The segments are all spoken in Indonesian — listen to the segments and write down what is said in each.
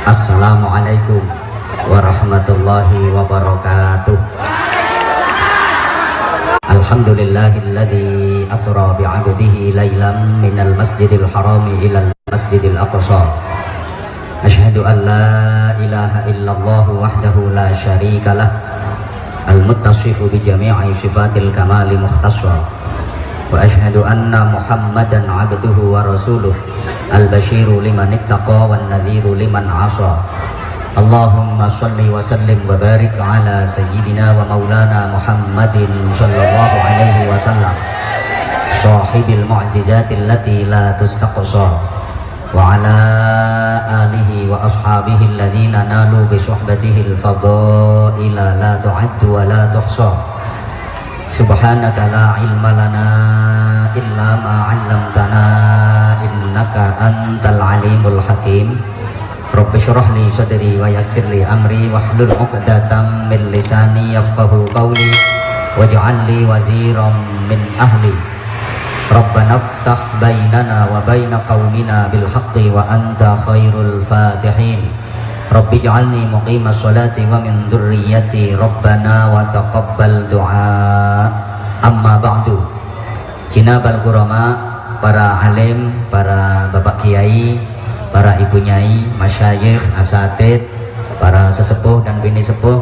Assalamualaikum warahmatullahi wabarakatuh. Alhamdulillahilladzi asra bi'abdihi laylan minal masjidil harami ilal masjidil aqsa. Asyhadu an la ilaha illallah wahdahu la syarikalah al-muttashifu bi jami'i sifatil kamali mukhtasha. Wa asyhadu anna Muhammadan abduhu wa rasuluh al-basyiru liman ittaqa wan nadhiru liman 'asa. Allahumma shalli wa sallim wa barik ala sayyidina wa maulana Muhammadin sallallahu alaihi wasallam sahibil mu'jizatil lati la tustaqsa wa ala alihi wa ashabihi alladhina nalu bi suhbatihi al-fadaila la tu'addu wa la tuhsa. Subhanaka la ilma lana illa ma 'allamtana innaka antal alimul hakim. Rabbi shrah li sadri wa yassir li amri wahlul 'uqdatam min lisani yafqahu qawli waj'al li waziran min ahli. Rabbana iftah bainana wa baina qaumina bil haqqi wa anta khairul fatihin. Rabbi ij'alni muqimas sholati wa min dzurriyyati Rabbana wa taqabbal du'a. Amma ba'du. Jinabal kurama, para alim, para bapak kiai, para ibu nyai, masyayikh, asatid, para sesepuh dan bini sepuh,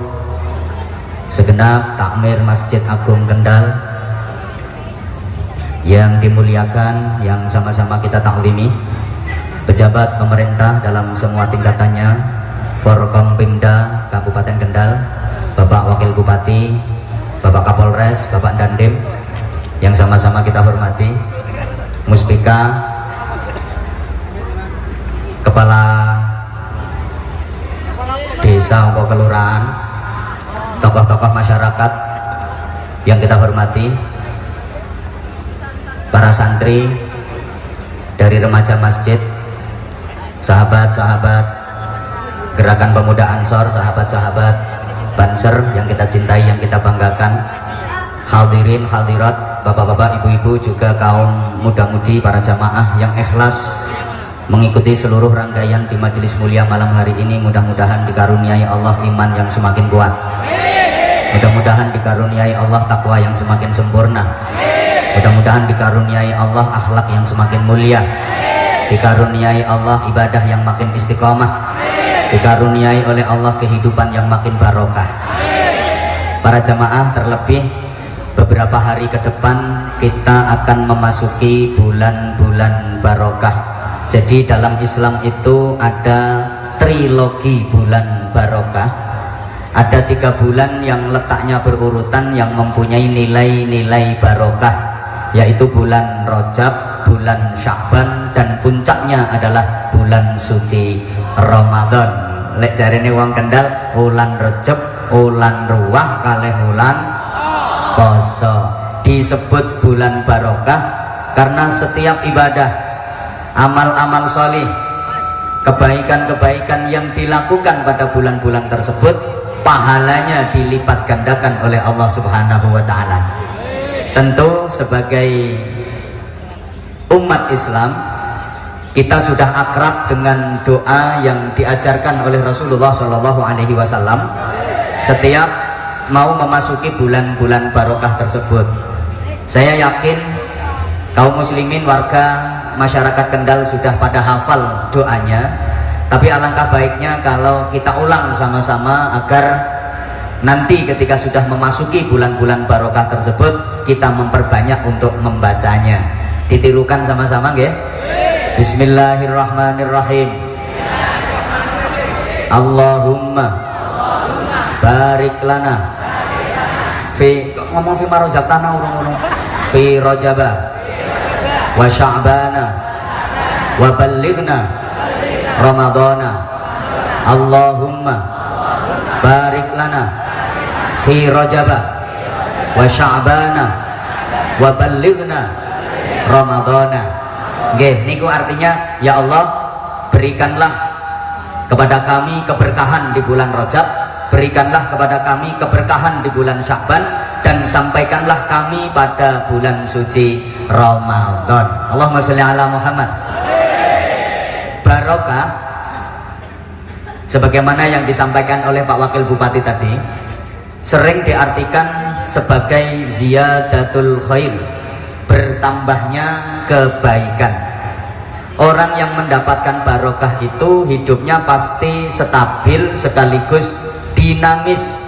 segenap takmir Masjid Agung Kendal yang dimuliakan, yang sama-sama kita taklimi, pejabat pemerintah dalam semua tingkatannya, Forkompimda Kabupaten Kendal, Bapak Wakil Bupati, Bapak Kapolres, Bapak Dandim yang sama-sama kita hormati, Muspika, Kepala Desa atau Kelurahan, tokoh-tokoh masyarakat yang kita hormati, para santri dari remaja masjid, sahabat-sahabat Gerakan Pemuda Ansor, sahabat-sahabat Banser yang kita cintai, yang kita banggakan, hadirin, hadirat, bapak-bapak, ibu-ibu, juga kaum muda-mudi, para jamaah yang ikhlas mengikuti seluruh rangkaian di majelis mulia malam hari ini. Mudah-mudahan dikaruniai Allah iman yang semakin kuat, mudah-mudahan dikaruniai Allah takwa yang semakin sempurna, mudah-mudahan dikaruniai Allah akhlak yang semakin mulia, dikaruniai Allah ibadah yang makin istiqomah, dikaruniai oleh Allah kehidupan yang makin barokah. Para jamaah, terlebih beberapa hari ke depan kita akan memasuki bulan-bulan barokah. Jadi dalam Islam itu ada trilogi bulan barokah. Ada 3 bulan yang letaknya berurutan, yang mempunyai nilai-nilai barokah, yaitu bulan Rajab, bulan Sya'ban, dan puncaknya adalah bulan suci Ramadan. Lek jarene wong Kendal, wulan Rajab, wulan ruwah kalih wulan poso. Disebut bulan barokah karena setiap ibadah, amal-amal solih, kebaikan-kebaikan yang dilakukan pada bulan-bulan tersebut, pahalanya dilipat gandakan oleh Allah Subhanahu wa ta'ala. Tentu sebagai umat Islam, kita sudah akrab dengan doa yang diajarkan oleh Rasulullah Shallallahu Alaihi Wasallam setiap mau memasuki bulan-bulan barokah tersebut. Saya yakin kaum muslimin, warga masyarakat Kendal sudah pada hafal doanya, tapi alangkah baiknya kalau kita ulang sama-sama agar nanti ketika sudah memasuki bulan-bulan barokah tersebut kita memperbanyak untuk membacanya. Ditirukan sama-sama nggih? Bismillahirrahmanirrahim. Allahumma barik lana fi, ngomong fi marozaqtana urung-urung, fi rajaba wa sya'bana wa ballighna ramadana. Allahumma barik lana fi rajaba wa sya'bana wa ballighna ramadana. Nggih, niku artinya, ya Allah, berikanlah kepada kami keberkahan di bulan Rajab, berikanlah kepada kami keberkahan di bulan Sya'ban, dan sampaikanlah kami pada bulan suci Ramadan. Allahumma sholli ala Muhammad. Barokah sebagaimana yang disampaikan oleh Pak Wakil Bupati tadi, sering diartikan sebagai ziyadatul khair, bertambahnya kebaikan. Orang yang mendapatkan barokah itu hidupnya pasti stabil sekaligus dinamis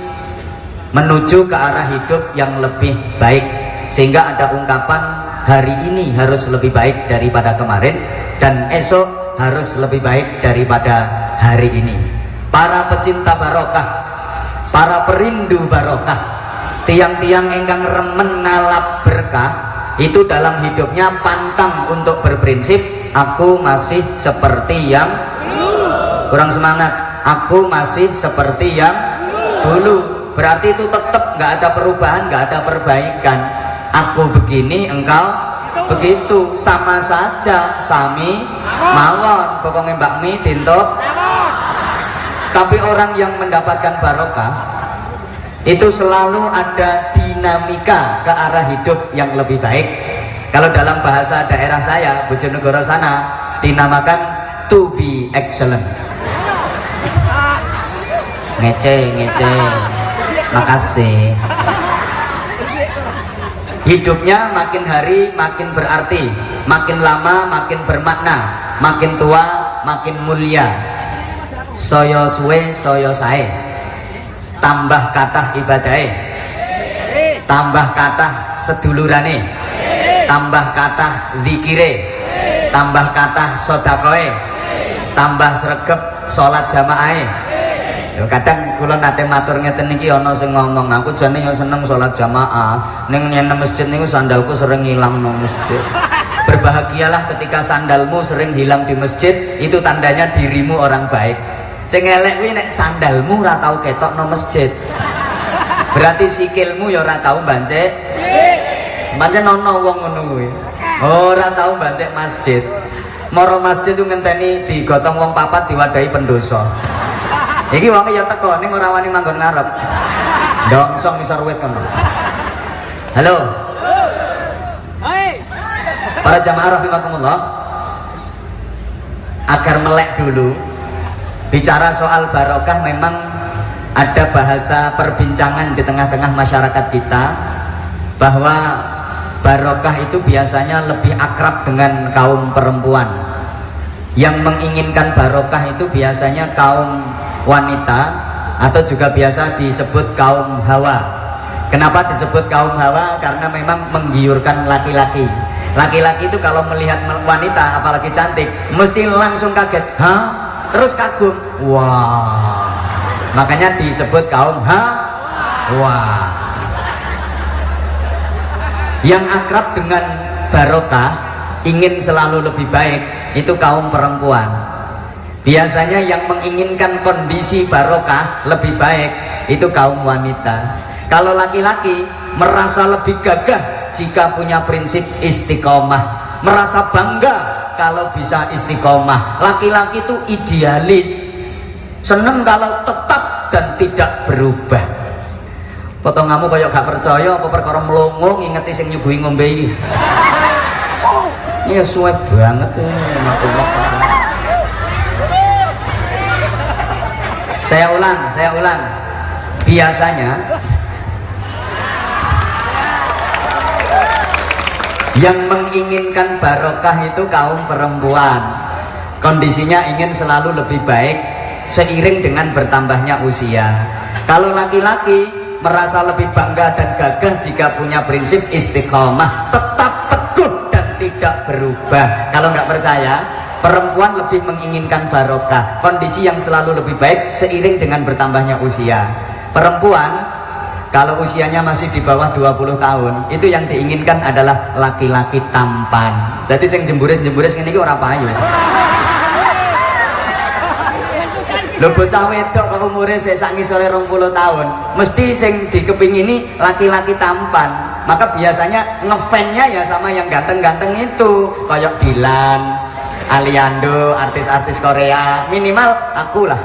menuju ke arah hidup yang lebih baik, sehingga ada ungkapan hari ini harus lebih baik daripada kemarin dan esok harus lebih baik daripada hari ini. Para pecinta barokah, para perindu barokah, tiang-tiang engkang remen ngalap berkah itu dalam hidupnya pantang untuk berprinsip aku masih seperti yang kurang semangat, aku masih seperti yang dulu. Berarti itu tetap nggak ada perubahan, nggak ada perbaikan. Aku begini, engkau begitu, sama saja, sami mawon, pokoknya Mbak Mi dintok. Tapi orang yang mendapatkan barokah itu selalu ada dinamika ke arah hidup yang lebih baik. Kalau dalam bahasa daerah saya, Bojonegoro sana, dinamakan to be excellent. Ngece, makasih. Hidupnya makin hari makin berarti, makin lama makin bermakna, makin tua makin mulia. Soyo suwe soyo sae, tambah kathah ibadahe, tambah kathah sedulurane, tambah kathah zikire, tambah kathah sedekahe, tambah sregep salat jamaahe. Kadang kula nate matur ngeten niki ana sing ngomong, aku jane yo seneng salat jamaah, ning nyene masjid niku sandalku sering hilang nang masjid. Berbahagialah ketika sandalmu sering hilang di masjid, itu tandanya dirimu orang baik. Sing elek kuwi nek sandalmu ora tau ketok nang masjid. Berarti sikilmu ya ora tau bancik. Pancen ana wong ngono kuwi. Ora tau bancik masjid. Moro masjid ku ngenteni digotong wong papat diwadahi pendosa. Iki wong ya teko ning ora wani manggon ngarep. Ndongsong isor wit kono. Halo. Hai. Para jamaah rahimakumullah. Agar melek dulu. Bicara soal barokah memang ada bahasa perbincangan di tengah-tengah masyarakat kita bahwa barokah itu biasanya lebih akrab dengan kaum perempuan. Yang menginginkan barokah itu biasanya kaum wanita atau juga biasa disebut kaum hawa. Kenapa disebut kaum hawa? Karena memang menggiurkan laki-laki. Laki-laki itu kalau melihat wanita apalagi cantik mesti langsung kaget, hah? Terus kagum, wah. Makanya disebut kaum hawa. Yang akrab dengan barokah, ingin selalu lebih baik, itu kaum perempuan. Biasanya yang menginginkan kondisi barokah lebih baik itu kaum wanita. Kalau laki-laki merasa lebih gagah jika punya prinsip istiqomah, merasa bangga kalau bisa istiqomah. Laki-laki itu idealis, seneng kalau tetap dan tidak berubah. Potonganmu kayak gak percaya apa perkara melongo ngingeti sing nyuguhi ngombe iki. Ini suwe banget Saya ulang. Biasanya yang menginginkan barokah itu kaum perempuan. Kondisinya ingin selalu lebih baik seiring dengan bertambahnya usia. Kalau laki-laki merasa lebih bangga dan gagah jika punya prinsip istiqomah, tetap teguh dan tidak berubah. Kalau nggak percaya, perempuan lebih menginginkan barokah, kondisi yang selalu lebih baik seiring dengan bertambahnya usia. Perempuan kalau usianya masih di bawah 20 tahun, itu yang diinginkan adalah laki-laki tampan. Jadi sing jemburis ngene iki ora payu. Lho bocah wedok kok umure sik sak ngisore 20 tahun, mesti sing dikepingini laki-laki tampan. Maka biasanya ngefans-nya ya sama yang ganteng-ganteng itu, kayak Dilan, Aliando, artis-artis Korea. Minimal aku lah,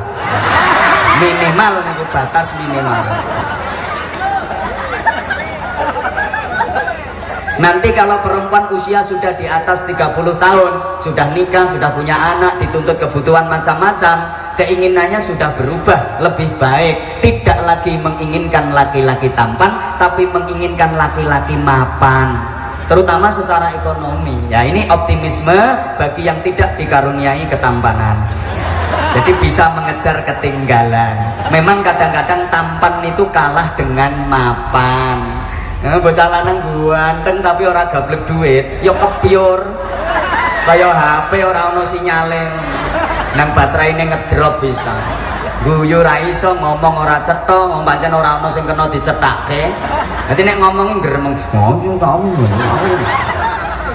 minimal itu batas minimal. Nanti kalau perempuan usia sudah di atas 30 tahun, sudah nikah, sudah punya anak, dituntut kebutuhan macam-macam, keinginannya sudah berubah lebih baik, tidak lagi menginginkan laki-laki tampan tapi menginginkan laki-laki mapan, terutama secara ekonomi. Ya ini optimisme bagi yang tidak dikaruniai ketampanan, jadi bisa mengejar ketinggalan. Memang kadang-kadang tampan itu kalah dengan mapan. Bocah lanang ganteng tapi ora gablek duit ya kepiur kaya HP ora ono sinyale nang bateraine ngedrop bisa guyu ra iso, ngomong ora cetha, ngomong pancen ora ono sing kena dicethake. Dadi nek ngomongi gremeng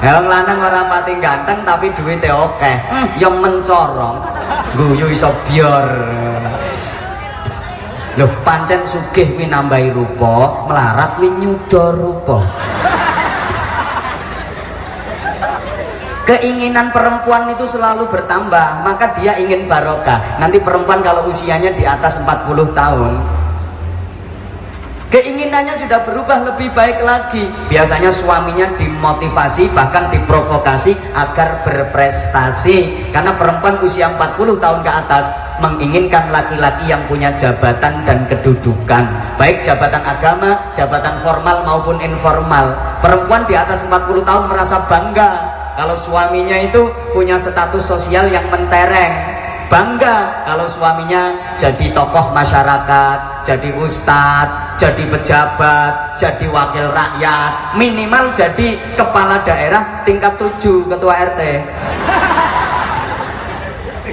ya wong lanang ora pati ganteng tapi duwite akeh ya mencorong guyu iso bior. Loh pancen sugih kuwi nambahi rupa, melarat kuwi nyuda rupa. Keinginan perempuan itu selalu bertambah, maka dia ingin barokah. Nanti perempuan kalau usianya di atas 40 tahun, keinginannya sudah berubah lebih baik lagi. Biasanya suaminya dimotivasi bahkan diprovokasi agar berprestasi, karena perempuan usia 40 tahun ke atas menginginkan laki-laki yang punya jabatan dan kedudukan, baik jabatan agama, jabatan formal maupun informal. Perempuan di atas 40 tahun merasa bangga kalau suaminya itu punya status sosial yang mentereng, bangga kalau suaminya jadi tokoh masyarakat, jadi ustadz, jadi pejabat, jadi wakil rakyat, minimal jadi kepala daerah tingkat 7, ketua RT.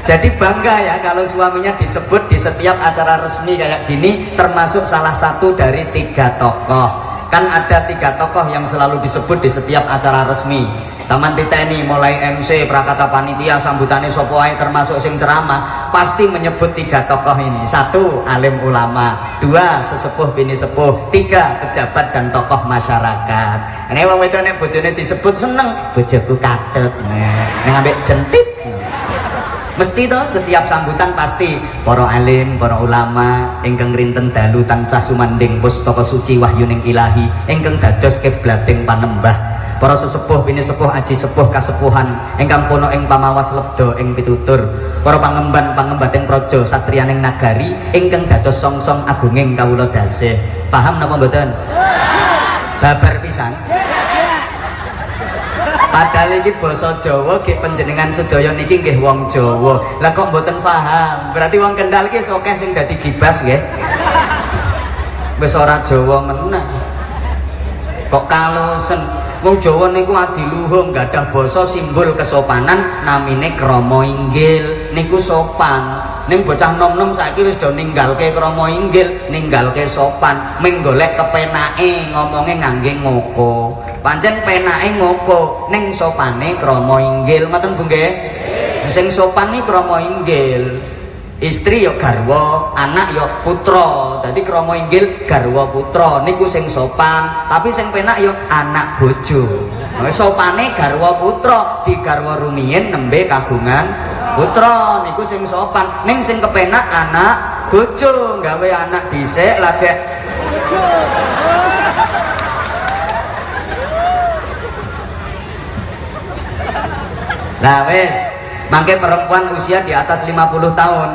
Jadi bangga ya kalau suaminya disebut di setiap acara resmi kayak gini, termasuk salah satu dari 3 tokoh. Kan ada 3 tokoh yang selalu disebut di setiap acara resmi. Taman titeni mulai MC, prakata panitia, sambutannya sopo ae termasuk sing ceramah pasti menyebut 3 tokoh ini. 1 alim ulama, 2 sesepuh bini sepuh, 3 pejabat dan tokoh masyarakat. Ini wong wedok nek bojone disebut seneng, bojoku katut. Nek ambek jentit mesti toh setiap sambutan pasti para alim, para ulama ingkang rinten dalu tansah sumanding pustaka suci wahyuning ilahi ingkang dados kiblating panembah, para sesepuh bini sepuh aji sepuh kasepuhan ingkang pono ing pamawas lebda ing pitutur, para pangemban pangembating praja satriyaning nagari ingkang dados songsong agunging kawula dasih. Paham napa mboten? Babar pisan. Padahal iki basa Jawa nggih panjenengan sedaya niki nggih wong Jawa. Lah kok mboten paham? Berarti wong Kendal iki akeh sing dadi gibas nggih. Wis ora Jawa meneh. Kok kalosen wong Jawa niku adiluhung gadah basa simbol kesopanan namine krama inggil. Niku sopan. Ning bocah nom-nom saiki wis do ninggalke krama inggil, ninggalke sopan, ming golek kepenake ngomongnya ngangge ngoko. Pancen penake ngoko, ning sopane krama inggil. Ngoten Bu nggih? Sing sopan iki krama inggil. Istri ya garwa, anak ya putra. Dadi krama inggil garwa putra niku sing sopan, tapi sing penak ya anak bojo. Sopane garwa putra, digarwa rumiyin nembe kagungan putra niku sing sopan. Ning sing kepenak anak bojo, gawe anak dhisik lagi. Nah wes, mangke perempuan usia di atas 50 tahun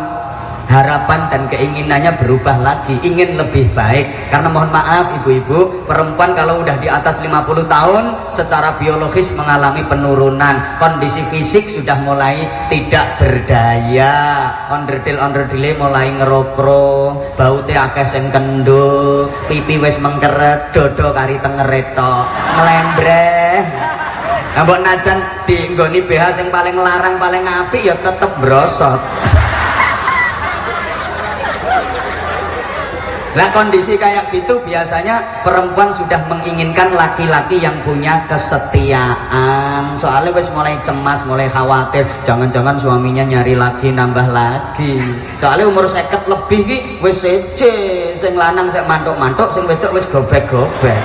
harapan dan keinginannya berubah lagi, ingin lebih baik. Karena mohon maaf ibu-ibu, perempuan kalau udah di atas 50 tahun secara biologis mengalami penurunan, kondisi fisik sudah mulai tidak berdaya, onderdil-onderdile mulai ngerokro, baute akeh sing kendul, pipi wis mengkeret, dodo kari tengeret tok, ngelembreh. Mbok najan dienggoni BH sing paling larang paling apik ya tetep brosot. Nah kondisi kayak gitu biasanya perempuan sudah menginginkan laki-laki yang punya kesetiaan. Soalnya wis mulai cemas, mulai khawatir jangan-jangan suaminya nyari lagi, nambah lagi. Soalnya umur 50 lebih ki wis sece, sing lanang sik mantuk-mantuk, sing wedok wis gobek-gobek.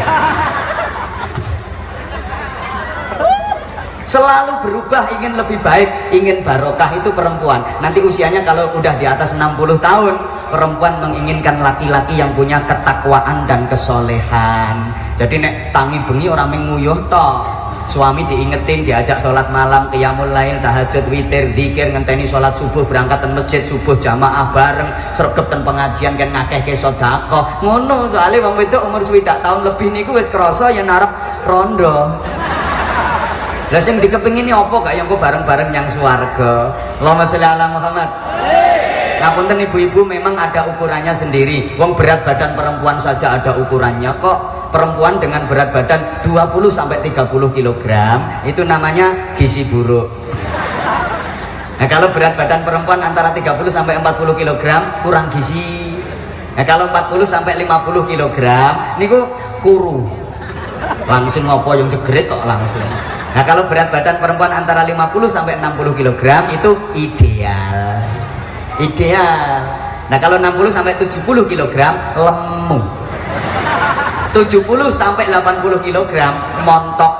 Selalu berubah, ingin lebih baik, ingin barokah itu perempuan. Nanti usianya kalau udah di atas 60 tahun, perempuan menginginkan laki-laki yang punya ketakwaan dan kesolehan. Jadi nek tangi bengi orang menguyuh toh, suami diingetin, diajak sholat malam, qiyamul lail, tahajud, witir, zikir, ngenteni sholat subuh, berangkat ke masjid subuh jamaah bareng, sregep ten pengajian kan ngakeh-ke sedekah. Ngono soalé wong wedok umur 20 tahun lebih niku wis krasa yen arep rondo. Lah sing dikepingini apa gak yang kok bareng-bareng yang swarga. Allahumma sholli ala Muhammad. Ngapunten ibu-ibu, memang ada ukurannya sendiri. Wong berat badan perempuan saja ada ukurannya kok. Perempuan dengan berat badan 20 sampai 30 kg itu namanya gizi buruk. Nah, kalau berat badan perempuan antara 30 sampai 40 kg kurang gizi. Nah, kalau 40 sampai 50 kg niku kuru. Langsung ngopo yang jegret kok langsung. Nah, kalau berat badan perempuan antara 50 sampai 60 kg itu ideal. Ideal. Nah, kalau 60 sampai 70 kg lemu. 70 sampai 80 kg montok.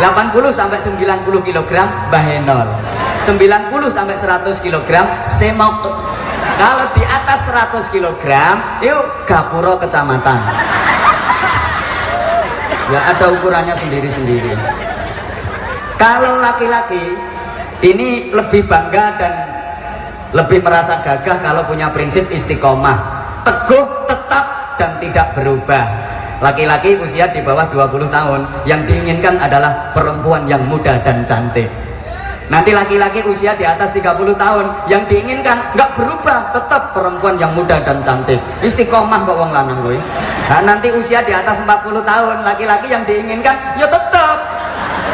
80 sampai 90 kg bahenol. 90 sampai 100 kg semok. Kalau di atas 100 kg yuk gapura kecamatan. Ya ada ukurannya sendiri-sendiri. Kalau laki-laki ini lebih bangga dan lebih merasa gagah kalau punya prinsip istiqomah, teguh, tetap dan tidak berubah. Laki-laki usia di bawah 20 tahun yang diinginkan adalah perempuan yang muda dan cantik. Nanti laki-laki usia di atas 30 tahun yang diinginkan nggak berubah, tetap perempuan yang muda dan cantik. Istiqomah kok wong lanang kowe. Nah, nanti usia di atas 40 tahun laki-laki yang diinginkan ya tetap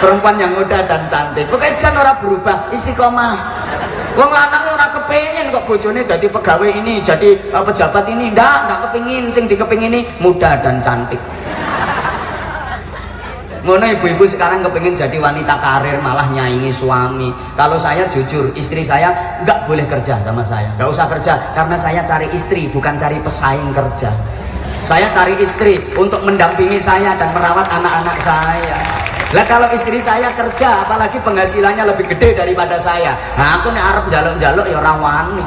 perempuan yang muda dan cantik. Pokoknya jangan ora berubah, istiqomah. Wong lanang ora kepengin kok bojone dadi pegawai ini, jadi pejabat ini, ndak kepengin. Sing dikepengini muda dan cantik. Ngono ibu-ibu sekarang kepengin jadi wanita karir malah nyaingi suami. Kalau saya jujur, istri saya nggak boleh kerja sama saya, nggak usah kerja karena saya cari istri bukan cari pesaing kerja. Saya cari istri untuk mendampingi saya dan merawat anak-anak saya. Lah kalau istri saya kerja, apalagi penghasilannya lebih gede daripada saya, nah aku nih arep njaluk-njaluk ya ora wani.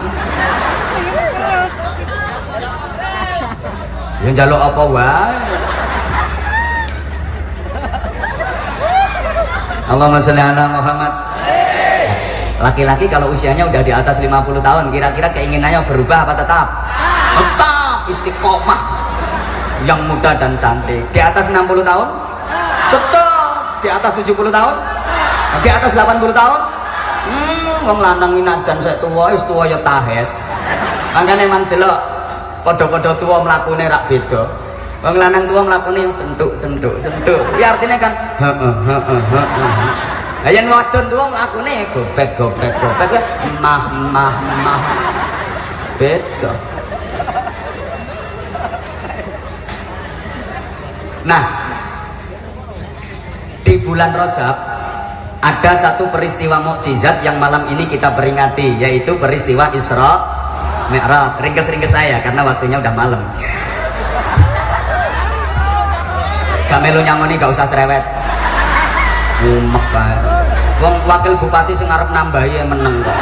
Ya njaluk apa wae. Allahumma sholli ala Muhammad. Laki-laki kalau usianya udah di atas 50 tahun, kira-kira keinginannya berubah apa tetap? Tetap istiqomah, yang muda dan cantik. Di atas 60 tahun? Tetap. Di atas 70 tahun? Di atas 80 tahun? Wong lanang inajan sik tuwa, wis tuwa ya tahes. Mangkane man delok padha-padha tuwa mlakune rak beda. Wong lanang tuwa mlakune sentuk. Ya artinya kan heeh. Yen wadon tuwa mlakune gobek. Mah. Beda. Nah, di bulan Rajab ada satu peristiwa mukjizat yang malam ini kita peringati, yaitu peristiwa Isra Mi'raj. Ringkes saya karena waktunya udah malam. Gamelo nyamoni gak usah cerewet. Umek kae. Wong wakil bupati sing arep nambahi meneng kok.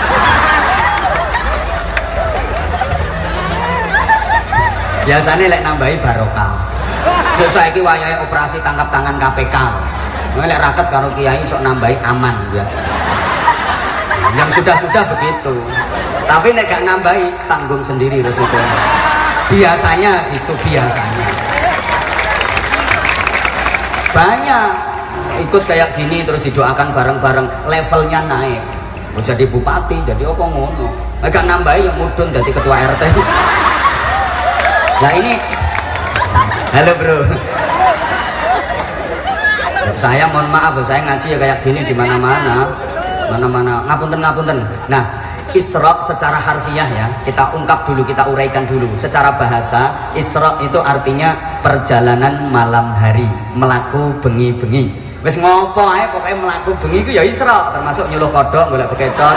Biasanya lek nambahi barokah. Yo saiki wayahe operasi tangkap tangan KPK. Lek raket karo kiai sok nambahi aman biasa. Yang sudah begitu. Tapi nek gak nambahi tanggung sendiri resikonya. Biasanya gitu biasanya. Banyak ikut kayak gini terus didoakan bareng-bareng, levelnya naik. Mau jadi bupati, jadi apa ngono. Nek gak nambahi yang mudun jadi ketua RT. Nah ini halo bro, saya mohon maaf, saya ngaji ya kayak gini di mana-mana, ngapunten. Nah, Isra secara harfiah ya, kita ungkap dulu, kita uraikan dulu. Secara bahasa, Isra itu artinya perjalanan malam hari, melaku bengi-bengi. Wes ngopo ae pokoknya melaku bengi itu ya Isra, termasuk nyuluh kodok, golek bekecot.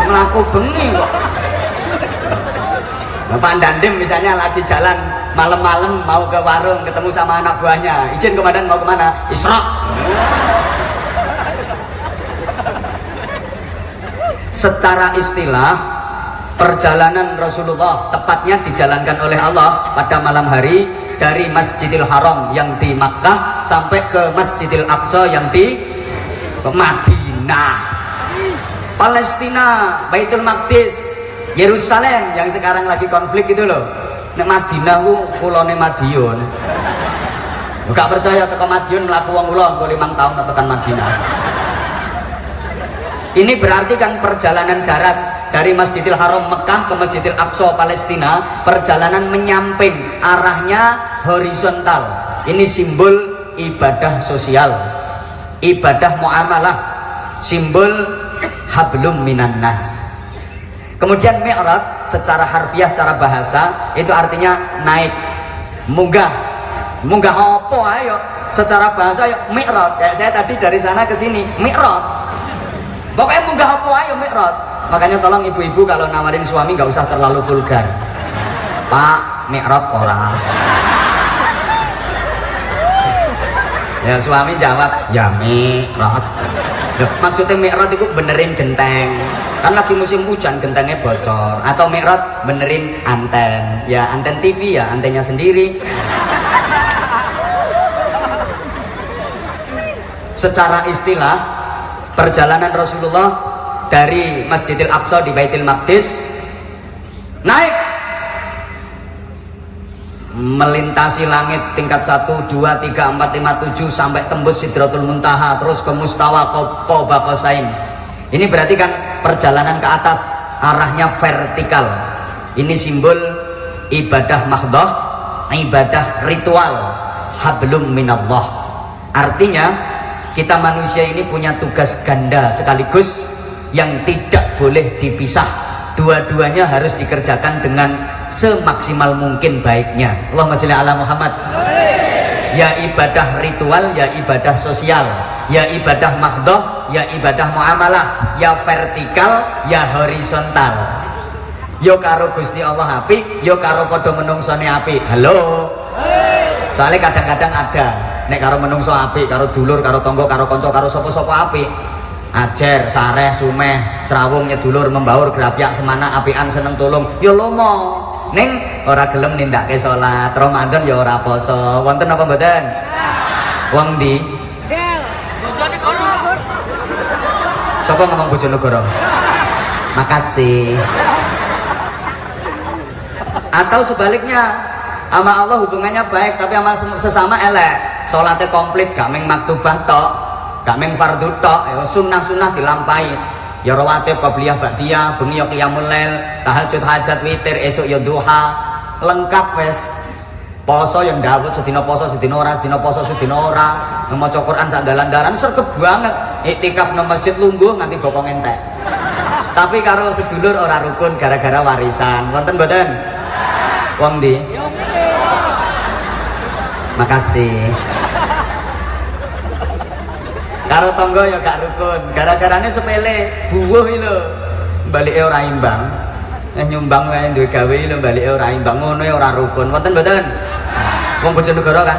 Melaku bengi kok. Pak Dandim misalnya lagi jalan malam-malam mau ke warung ketemu sama anak buahnya, izin komandan mau kemana? Isra. Secara istilah perjalanan Rasulullah tepatnya dijalankan oleh Allah pada malam hari dari Masjidil Haram yang di Makkah sampai ke Masjidil Aqsa yang di Madinah, Palestina, Baitul Maqdis, Yerusalem yang sekarang lagi konflik itu loh. Nek Madinah ku kulone Madiun. Gak percaya teko Madiun mlaku wong kula 5 tahun tekan Madinah. Ini berarti kan perjalanan darat dari Masjidil Haram Mekah ke Masjidil Aqsa Palestina, perjalanan menyamping, arahnya horizontal. Ini simbol ibadah sosial, ibadah muamalah, simbol hablum minan nas. Kemudian mi'raj secara harfiah, secara bahasa itu artinya naik, munggah. Munggah apa ayo? Secara bahasa ya mi'raj. Kayak saya tadi dari sana ke sini, mi'raj. Pokoknya munggah apa ayo mi'raj. Makanya tolong ibu-ibu kalau nawarin suami gak usah terlalu vulgar. Pak, mi'raj ora. Ya suami jawab, ya mi'raj. Maksudnya mi'raj itu benerin genteng. Kan lagi musim hujan gentengnya bocor. Atau mi'raj benerin anten. Ya anten TV ya antennya sendiri. Secara istilah perjalanan Rasulullah dari Masjidil Aqsa di Baitul Maqdis naik melintasi langit tingkat 1, 2, 3, 4, 5, 7 sampai tembus Sidratul Muntaha, terus ke Mustawa Qaba Qausain. Ini berarti kan perjalanan ke atas, arahnya vertikal. Ini simbol ibadah mahdhah, ibadah ritual, hablum minallah. Artinya kita manusia ini punya tugas ganda sekaligus yang tidak boleh dipisah. Dua-duanya harus dikerjakan dengan semaksimal mungkin baiknya. Allahumma sholli ala Muhammad. Ya ibadah ritual, ya ibadah sosial, ya ibadah mahdhah, ya ibadah muamalah, ya vertikal, ya horizontal. Yo karo Gusti Allah apik, yo karo padha menungsone apik. Halo. Soalnya kadang-kadang ada nek karo menungso apik, karo dulur, karo tangga, karo kanca, karo sapa-sapa apik. Ajer, sareh, sumeh, serawung, nyedulur, membaur, grapyak, semana, apian, seneng tulung. Ya lomo. Ning ora gelem nindakake salat, Ramadan ya ora poso. Wonten apa mboten? Wong ndi? Bojonegoro. Sapa ngomong Bojonegoro? Makasih. Atau sebaliknya, sama Allah hubungannya baik tapi sama sesama elek. Sholatnya komplit, gak meng maktubah tok, gak meng fardhu tok, ya sunnah-sunnah dilampahi. Ya rawatib, qabliyah, ba'diyah, bengi ya qiyamul lail, tahajud, hajat, witir, esuk ya duha, lengkap wes. Poso yang Daud sedina poso, sedina ora, sedina poso, sedina ora, maca Quran sak dalan-dalan sergep banget. Iktikaf nang masjid lungguh nganti bokong entek. Tapi karo sedulur ora rukun gara-gara warisan. Wonten mboten? Wong ndi? Makasih. Karo tangga ya gak rukun, gara-garane sepele, buwuh iki lho. Balike ora imbang. Nyumbang wae duwe gawe lho balike ora imbang, ngono ya ora rukun. Wonten mboten? Wong Bojonegoro kan?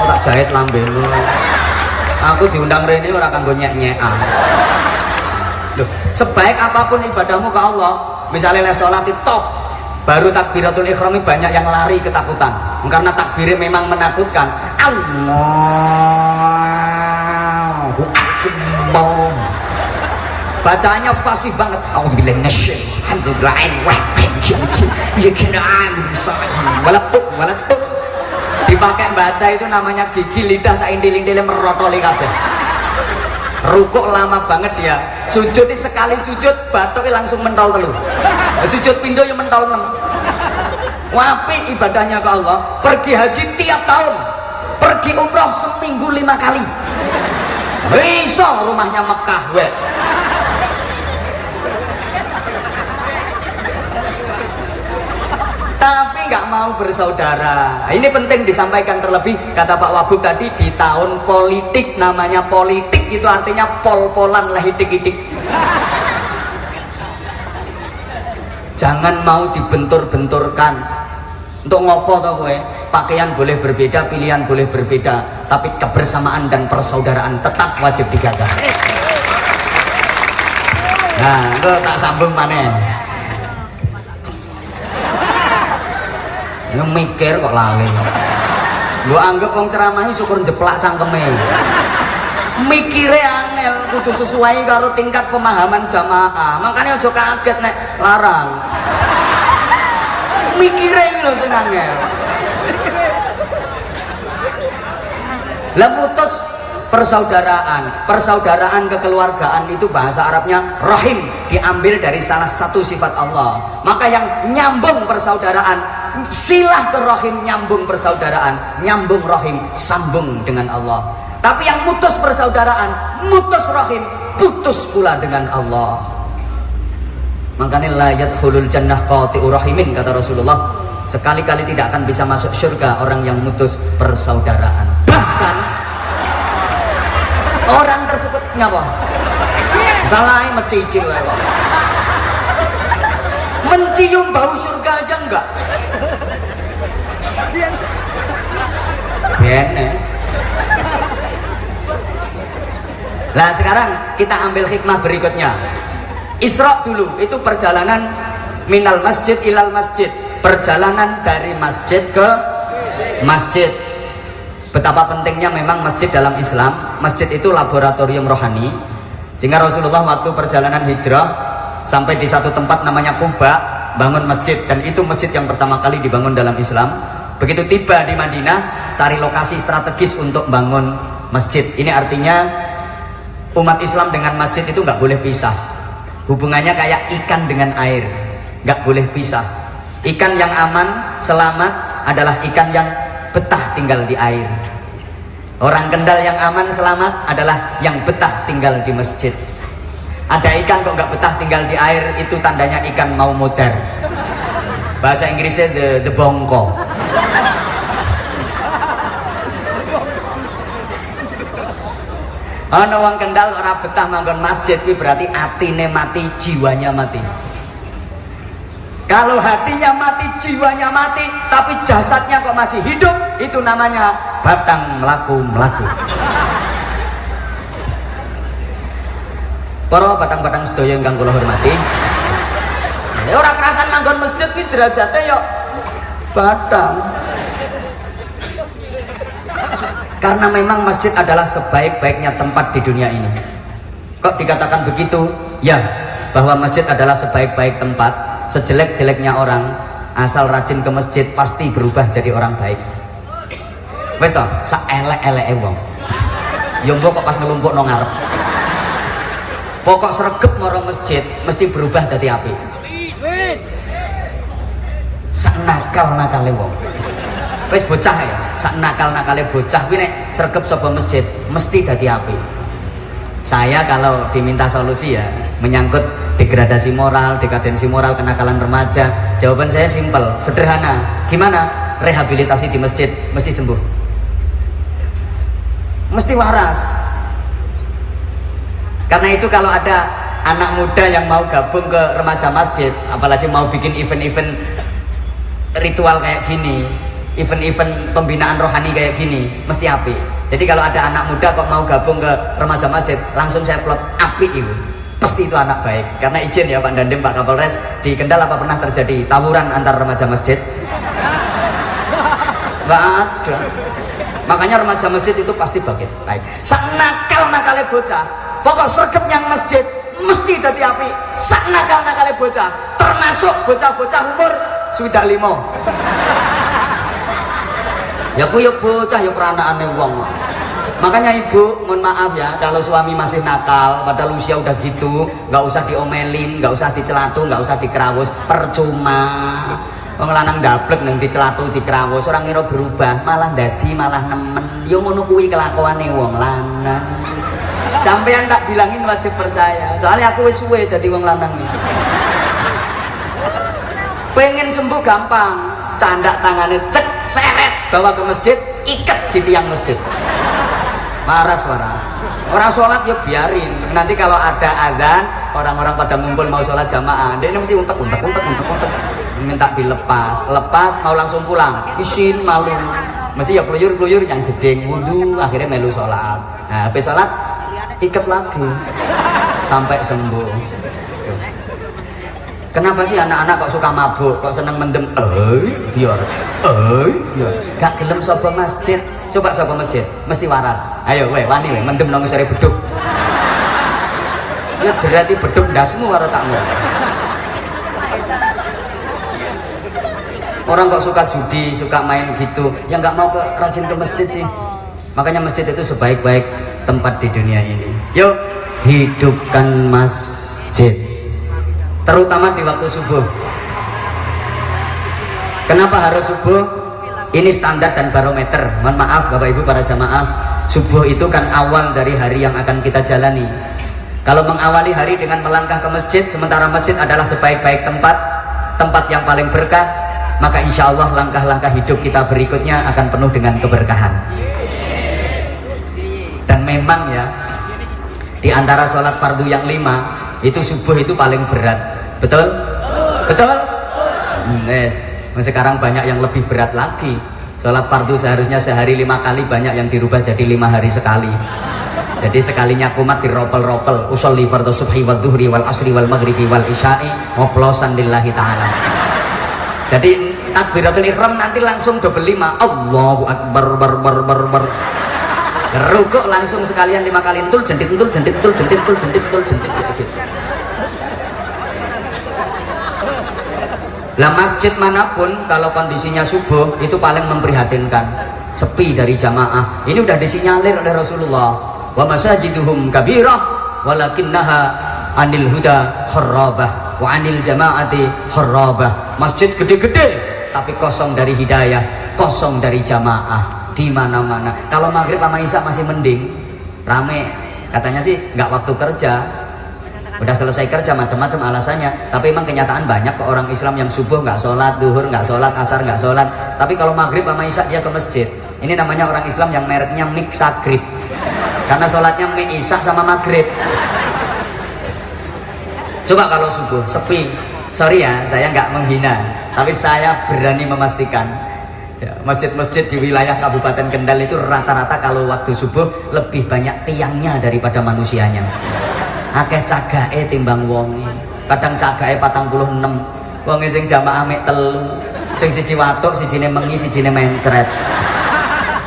Kok tak jahit lambemu. Aku diundang rene ora kanggo nyek-nyekan. Loh, sebaik apapun ibadahmu ke Allah, misalnya les salat top, baru takbiratul ihram banyak yang lari ketakutan karena takbirnya memang menakutkan. Allahu Akbar, bacaannya fasih banget. A'udzubillahi minasyaitonir dipakai baca itu namanya gigi lidah saintil-intilnya merotoli kabeh. Rukuk lama banget dia, sujud ini sekali sujud batuknya langsung mentol telu, sujud pindo yang mentol 6. Wapi ibadahnya ke Allah. Pergi haji tiap tahun, pergi umroh seminggu 5 kali. Bisa rumahnya Mekah we. Tapi nggak mau bersaudara. Ini penting disampaikan terlebih, kata Pak Wagub tadi, di tahun politik. Namanya politik itu artinya pol-polan lah, hidik-hidik. Jangan mau dibentur-benturkan. Untuk ngopo toh kowe? Pakaian boleh berbeda, pilihan boleh berbeda, tapi kebersamaan dan persaudaraan tetap wajib dijaga. Nah, itu tak sambung maneh. mikir kok lali. Lu anggap wong ceramahi syukur jeplak cangkeme. Mikire angel, kudu sesuai karo tingkat pemahaman jamaah. Makanya aja kaget nek larang. Mikire iki lho sing angel. Lah mutus persaudaraan kekeluargaan itu bahasa Arabnya rahim, diambil dari salah satu sifat Allah. Maka yang nyambung persaudaraan, silaturahim nyambung persaudaraan, nyambung rahim sambung dengan Allah. Tapi yang mutus persaudaraan, mutus rahim, putus pula dengan Allah. Makanya la yadkhulul jannah qati'ur rahimin, kata Rasulullah. Sekali-kali tidak akan bisa masuk surga orang yang mutus persaudaraan. Bahkan orang tersebut nyapa? Salah mecicil kok. Mencium bau surga aja enggak? Bene. Nah sekarang kita ambil hikmah berikutnya. Isra dulu itu perjalanan minal masjid ilal masjid, perjalanan dari masjid ke masjid. Betapa pentingnya memang masjid dalam Islam. Masjid itu laboratorium rohani. Sehingga Rasulullah waktu perjalanan hijrah sampai di satu tempat namanya Quba, bangun masjid, dan itu masjid yang pertama kali dibangun dalam Islam. Begitu tiba di Madinah, cari lokasi strategis untuk bangun masjid. Ini artinya umat Islam dengan masjid itu nggak boleh pisah. Hubungannya kayak ikan dengan air, nggak boleh pisah. Ikan yang aman, selamat adalah ikan yang betah tinggal di air. Orang Kendal yang aman, selamat adalah yang betah tinggal di masjid. Ada ikan kok nggak betah tinggal di air, itu tandanya ikan mau modar. Bahasa Inggrisnya the bongko. Ana wong Kendal ora betah manggon masjid, kuwi berarti atine mati, jiwanya mati. Kalau hatinya mati, jiwanya mati, tapi jasadnya kok masih hidup, itu namanya batang melaku-melaku. Para batang-batang sedaya ingkang kula hormati, ora kerasan manggon masjid kuwi derajate yo batang. Karena memang masjid adalah sebaik-baiknya tempat di dunia ini. Kok dikatakan begitu? Ya, bahwa masjid adalah sebaik-baik tempat. Sejelek-jeleknya orang, asal rajin ke masjid pasti berubah jadi orang baik. Wes toh, saelek-eleke wong. Ya mbok kok pas ngelumpuk nang ngarep. Pokok sregep marang masjid mesti berubah dadi apik. Sak nakal-nakale wong. Wis bocah ya, sak nakal-nakale bocah kuwi nek sregep sapa masjid mesti dadi apik. Saya kalau diminta solusi ya menyangkut degradasi moral, dekadensi moral, kenakalan remaja, jawaban saya simpel, sederhana. Gimana? Rehabilitasi di masjid mesti sembuh, mesti waras. Karena itu kalau ada anak muda yang mau gabung ke remaja masjid, apalagi mau bikin event-event ritual kayak gini, event-event pembinaan rohani kayak gini, mesti apik. Jadi kalau ada anak muda kok mau gabung ke remaja masjid, langsung saya plot apik itu. Pasti itu anak baik. Karena izin ya Pak Dandim, Pak Kapolres, di Kendal apa pernah terjadi tawuran antar remaja masjid? Nggak ada. Makanya remaja masjid itu pasti baik. Sak nakal-nakale bocah, pokok sregep yang masjid mesti dadi api. Sak nakal-nakale bocah, termasuk bocah-bocah umur 25. Ya ku ya bocah ya peranakane wong. Makanya ibu, mohon maaf ya, kalau suami masih nakal, padahal usia udah gitu, nggak usah diomelin, nggak usah dicelatu, nggak usah dikerawus, percuma. Wong lanang dablek nang dicelatu, dikerawus, orang ngira berubah, malah dadi, malah nemen. Yo ngono kuwi kelakuane wong lanang. Sampeyan tak bilangin wajib percaya, soalnya aku wis suwe dadi wong lanang iki. Pengen sembuh gampang, candak tangannya cek seret bawa ke masjid, iket di tiang masjid. Waras orang sholat ya biarin, nanti kalau ada azan orang-orang pada ngumpul mau sholat jamaah, dia ini mesti untek minta dilepas, mau langsung pulang, isin malu, mesti ya keluyur yang jeding wudu, akhirnya melu sholat. Nah habis sholat ikat lagi sampai sembuh. Kenapa sih anak-anak kok suka mabuk, kok seneng mendem? Biar. Gak gelem sapa masjid. Coba sapa masjid, mesti waras. Ayo, wani mendem nang sore beduk. Ya jerati beduk ndasmu karo takmu. Orang kok suka judi, suka main gitu, yang nggak mau rajin ke masjid sih. Makanya masjid itu sebaik-baik tempat di dunia ini. Yuk, hidupkan masjid, terutama di waktu subuh. Kenapa harus subuh? Ini standar dan barometer. Mohon maaf Bapak Ibu para jamaah, subuh itu kan awal dari hari yang akan kita jalani. Kalau mengawali hari dengan melangkah ke masjid, sementara masjid adalah sebaik-baik tempat yang paling berkah, maka insya Allah langkah-langkah hidup kita berikutnya akan penuh dengan keberkahan. Dan memang ya, di antara sholat fardu yang 5 itu subuh itu paling berat. Betul? Betul? Yes. Sekarang banyak yang lebih berat lagi. Sholat fardu seharusnya sehari 5 kali, banyak yang dirubah jadi 5 hari sekali. Jadi sekalinya kumat diropel-ropel, usolli fardhu subhi wal duhri wal asri wal maghribi wal isya'i oplosan lillahi ta'ala. Jadi takbiratul ihram nanti langsung double 5. Allahu akbar bar. Rukuk langsung sekalian 5 kali, entul jendit gitu. Lah masjid manapun kalau kondisinya subuh itu paling memprihatinkan, sepi dari jamaah. Ini udah disinyalir oleh Rasulullah, wa masajiduhum kabirah walakinnaha anil huda kharrabah wa anil jamaati kharrabah. Masjid gede-gede tapi kosong dari hidayah, kosong dari jamaah di mana-mana. Kalau maghrib sama isya masih mending, rame. Katanya sih nggak waktu kerja, udah selesai kerja, macam-macam alasannya. Tapi emang kenyataan banyak ke orang Islam yang subuh nggak sholat, duhur nggak sholat, asar nggak sholat, tapi kalau maghrib sama isya dia ke masjid. Ini namanya orang Islam yang mereknya mixagrib, karena sholatnya mix isya sama maghrib. Coba kalau subuh sepi, sorry ya, saya nggak menghina, tapi saya berani memastikan ya, masjid-masjid di wilayah Kabupaten Kendal itu rata-rata kalau waktu subuh lebih banyak tiangnya daripada manusianya. Akeh cagae timbang wonge. Kadang cagae 46, wonge sing jamaah mek 3, sing siji watuk, sijine mengi, sijine mencret.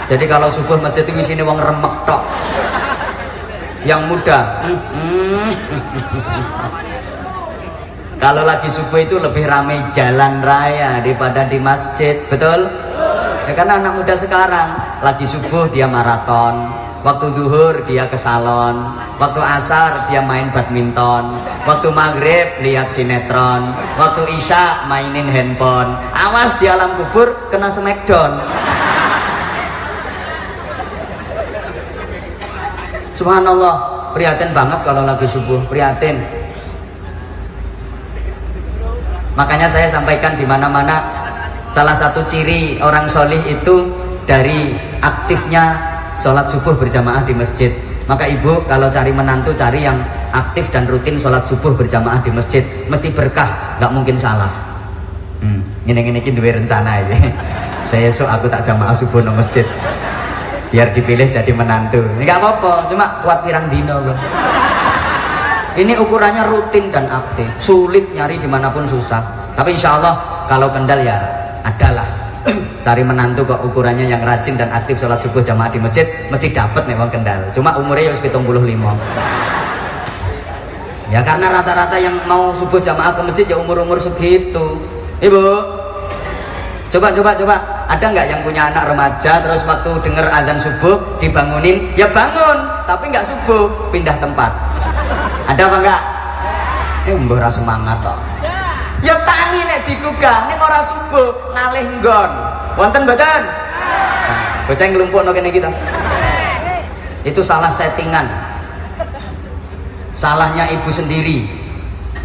Jadi kalau subuh masjid itu isine wong remek tok. Yang muda kalau lagi subuh itu lebih ramai jalan raya daripada di masjid. Betul? Ya, karena anak muda sekarang lagi subuh dia maraton, waktu zuhur dia ke salon, waktu asar dia main badminton, waktu maghrib lihat sinetron, waktu isya mainin handphone. Awas di alam kubur kena smackdown. Subhanallah, prihatin banget kalau lagi subuh, prihatin. Makanya saya sampaikan di mana-mana, salah satu ciri orang solih itu dari aktifnya sholat subuh berjamaah di masjid. Maka ibu kalau cari menantu, cari yang aktif dan rutin sholat subuh berjamaah di masjid, mesti berkah, nggak mungkin salah. Gini-gini duwe rencana ini. Saya aku tak jamaah subuh di masjid, biar dipilih jadi menantu. Ini nggak apa-apa, cuma kuat pirang dino bro. Ini ukurannya rutin dan aktif, sulit nyari dimanapun susah. Tapi insya Allah kalau Kendal ya adalah cari menantu kok ukurannya yang rajin dan aktif sholat subuh jamaah di masjid, mesti dapat memang Kendal. Cuma umurnya ya 75. Ya karena rata-rata yang mau subuh jamaah ke masjid ya umur-umur segitu. Ibu, coba ada nggak yang punya anak remaja terus waktu dengar azan subuh dibangunin, ya bangun tapi nggak subuh, pindah tempat? Ada apa enggak? Mbah ora semangat toh. Ya tangi nek digugah nek ora subuh nalih nggon. Wonten mboten? Bocah nglumpukno kene kita. Itu salah settingan. Salahnya ibu sendiri.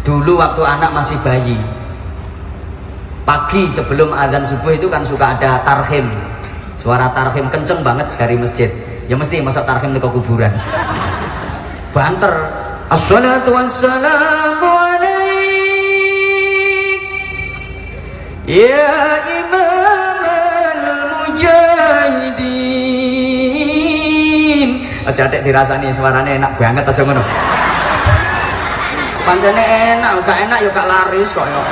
Dulu waktu anak masih bayi, pagi sebelum azan subuh itu kan suka ada tarhim. Suara tarhim kenceng banget dari masjid. Ya mesti masuk tarhim ke kuburan. Banter. Assalatu wassalamu alaik ya imam al-mujahidin. Aja dek dirasani suaranya enak banget aja ngono. pancene enak, gak enak ya gak laris kok ya.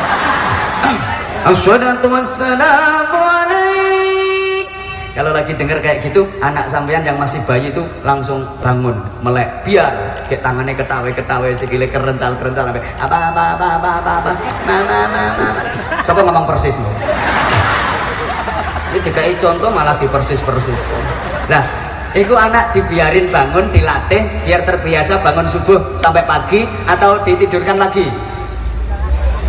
Assalatu wassalamu alaik. Kalau lagi denger kayak gitu, anak sampean yang masih bayi itu langsung bangun, melek, biar kayak tangannya ketawa-ketawa, sikile kerental-kerental sampai apa. Mama. Coba ngomong persis loh. Ini dikai contoh malah dipersis-persis. Nah, itu anak dibiarin bangun, dilatih biar terbiasa bangun subuh sampai pagi atau ditidurkan lagi.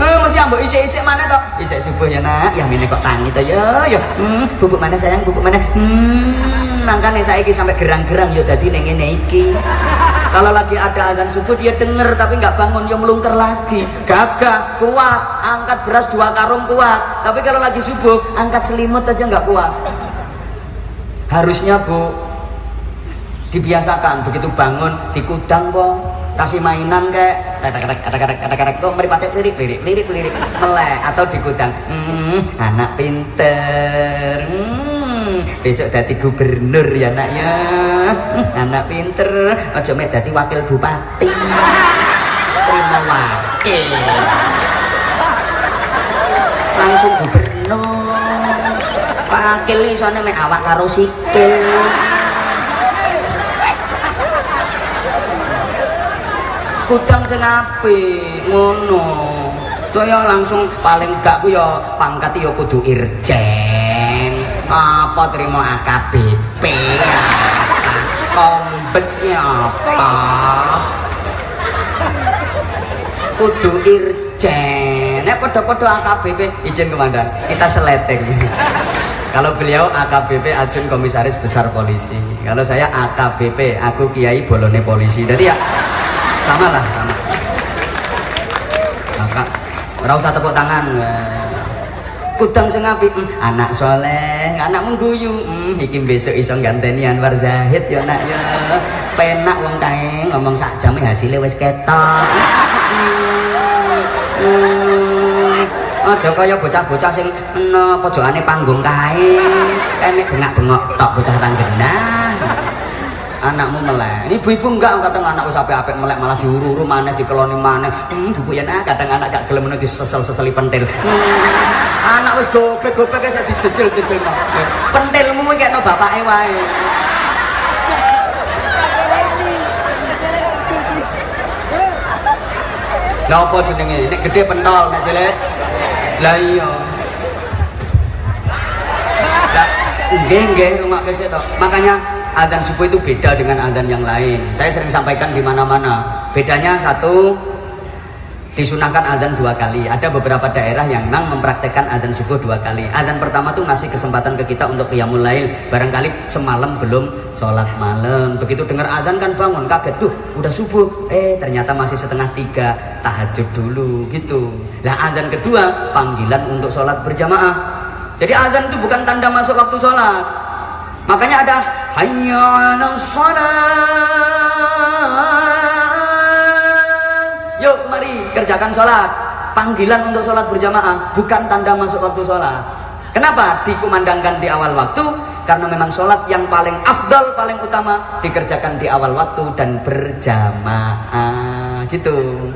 Masih ambok isik-isik mana toh? Isik subuh ya nak, yang ini kok tangi toh ya. Bubuk mana sayang, bubuk mana? Makanya saiki sampai gerang-gerang ya dadi ning ngene iki. Kalau lagi ada azan subuh dia denger tapi nggak bangun, ya melungker lagi. Gagah kuat, angkat beras 2 karung kuat. Tapi kalau lagi subuh angkat selimut aja nggak kuat. Harusnya Bu dibiasakan begitu bangun dikudang kok. Kasih mainan kayak kadang-kadang kok meripate lirik melek atau digudang. Anak pinter, besok dadi gubernur ya nak ya. Anak pinter, aja mek dadi wakil bupati, terima wakil langsung gubernur. Wakil isone mek awak karo sikil. Kudang sing apik ngono. Saya langsung paling gak ku ya pangkat ya kudu irjen. Apa terima AKBP apa? Kombes apa? Kudu irjen. Nek padha-padha AKBP izin komandan, kita seleteng. Kalau beliau AKBP Ajun Komisaris Besar Polisi. Kalau saya AKBP, aku Kiai Bolone Polisi. Jadi ya sama. Maka ora usah tepuk tangan. Kudang sing apik, anak soleh, anakmu guyu. Iki besok iso ganteni Anwar Zahid ya nak ya. Penak wong kae ngomong sak jam hasilnya wis ketok. Aja kaya bocah-bocah sing pojokane panggung kae. Enek bengak-bengok tok bocah tanggenah. Anakmu melek. Ini ibu-ibu enggak, kadang anak wis apik-apik melek malah diuru-uru maneh dikeloni maneh. Buku ya nak, kadang anak gak gelem disesel-seseli pentil. Anak wis gobek-gobek wis dijejel-jejel mah. Pentilmu iki kena bapake wae. Lah apa jenenge? Nek gede pentol, nek cilik. Lah iya. Lah nggih rumah kesek to. Makanya azan subuh itu beda dengan azan yang lain. Saya sering sampaikan di mana-mana. Bedanya satu, disunahkan azan 2 kali. Ada beberapa daerah yang memang mempraktekkan azan subuh 2 kali. Azan pertama tuh ngasih kesempatan ke kita untuk qiyamul lail. Barangkali semalam belum sholat malam. Begitu dengar azan kan bangun, kaget tuh udah subuh. Ternyata masih 2:30, tahajud dulu gitu. Nah azan kedua panggilan untuk sholat berjamaah. Jadi azan itu bukan tanda masuk waktu sholat. Makanya ada hayya 'alas shalah. Yuk mari kerjakan sholat. Panggilan untuk sholat berjamaah, bukan tanda masuk waktu sholat. Kenapa dikumandangkan di awal waktu? Karena memang sholat yang paling afdal, paling utama dikerjakan di awal waktu dan berjamaah gitu.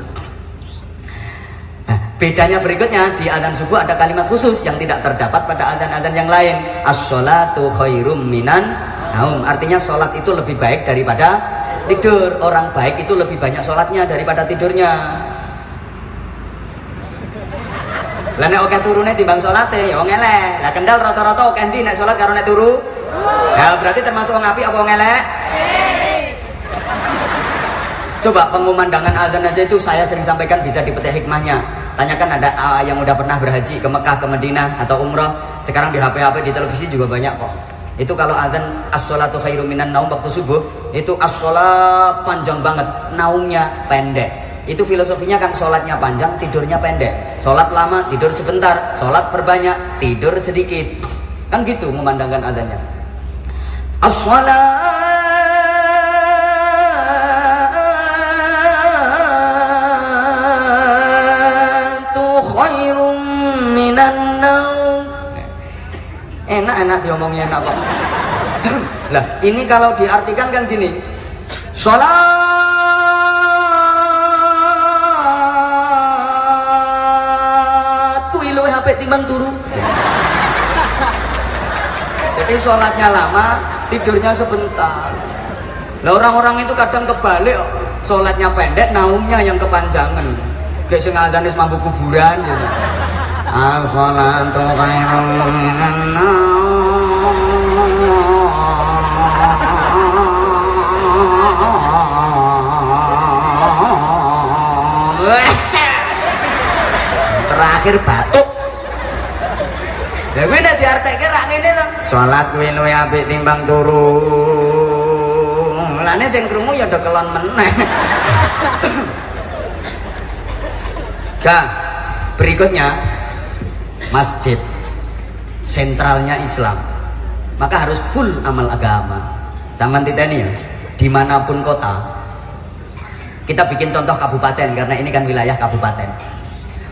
Bedanya berikutnya, di azan subuh ada kalimat khusus yang tidak terdapat pada azan-azan yang lain. As-sholatu khairum minan naum. Artinya sholat itu lebih baik daripada tidur. Orang baik itu lebih banyak sholatnya daripada tidurnya. Lah nek oke turune timbang sholate ya wong elek. Lah kendal rata-rata oke endi nek sholat karo nek turu? Ya berarti termasuk wong apik apa wong elek? Coba pemandangan azan aja itu saya sering sampaikan bisa dipetik hikmahnya. Tanyakan ada yang udah pernah berhaji ke Mekah, ke Madinah atau umrah. Sekarang di HP-HP di televisi juga banyak kok. Itu kalau azan as-sholatu khairum minan naum waktu subuh, itu as-sholat panjang banget, naumnya pendek. Itu filosofinya kan sholatnya panjang, tidurnya pendek. Sholat lama, tidur sebentar. Sholat perbanyak, tidur sedikit. Kan gitu memandangkan azannya. As-sholat enak diomongin enak kok. Lah ini kalau diartikan kan gini, sholatu apik timbang turu. Jadi sholatnya lama, tidurnya sebentar. Lah orang-orang itu kadang kebalik, sholatnya pendek, naumnya yang kepanjangan. Kayak sing adzan wis mampu kuburan gitu. As-sholatu khairun minan naum. Terakhir batuk. Lah kuwi nek diartekke rak ngene to. Salat kuwi luwih apik timbang turu. Mulane sing krungu ya do kelon meneh. Berikutnya masjid sentralnya Islam, maka harus full amal agama. Zaman titeni ya, dimanapun kota kita bikin contoh kabupaten karena ini kan wilayah kabupaten.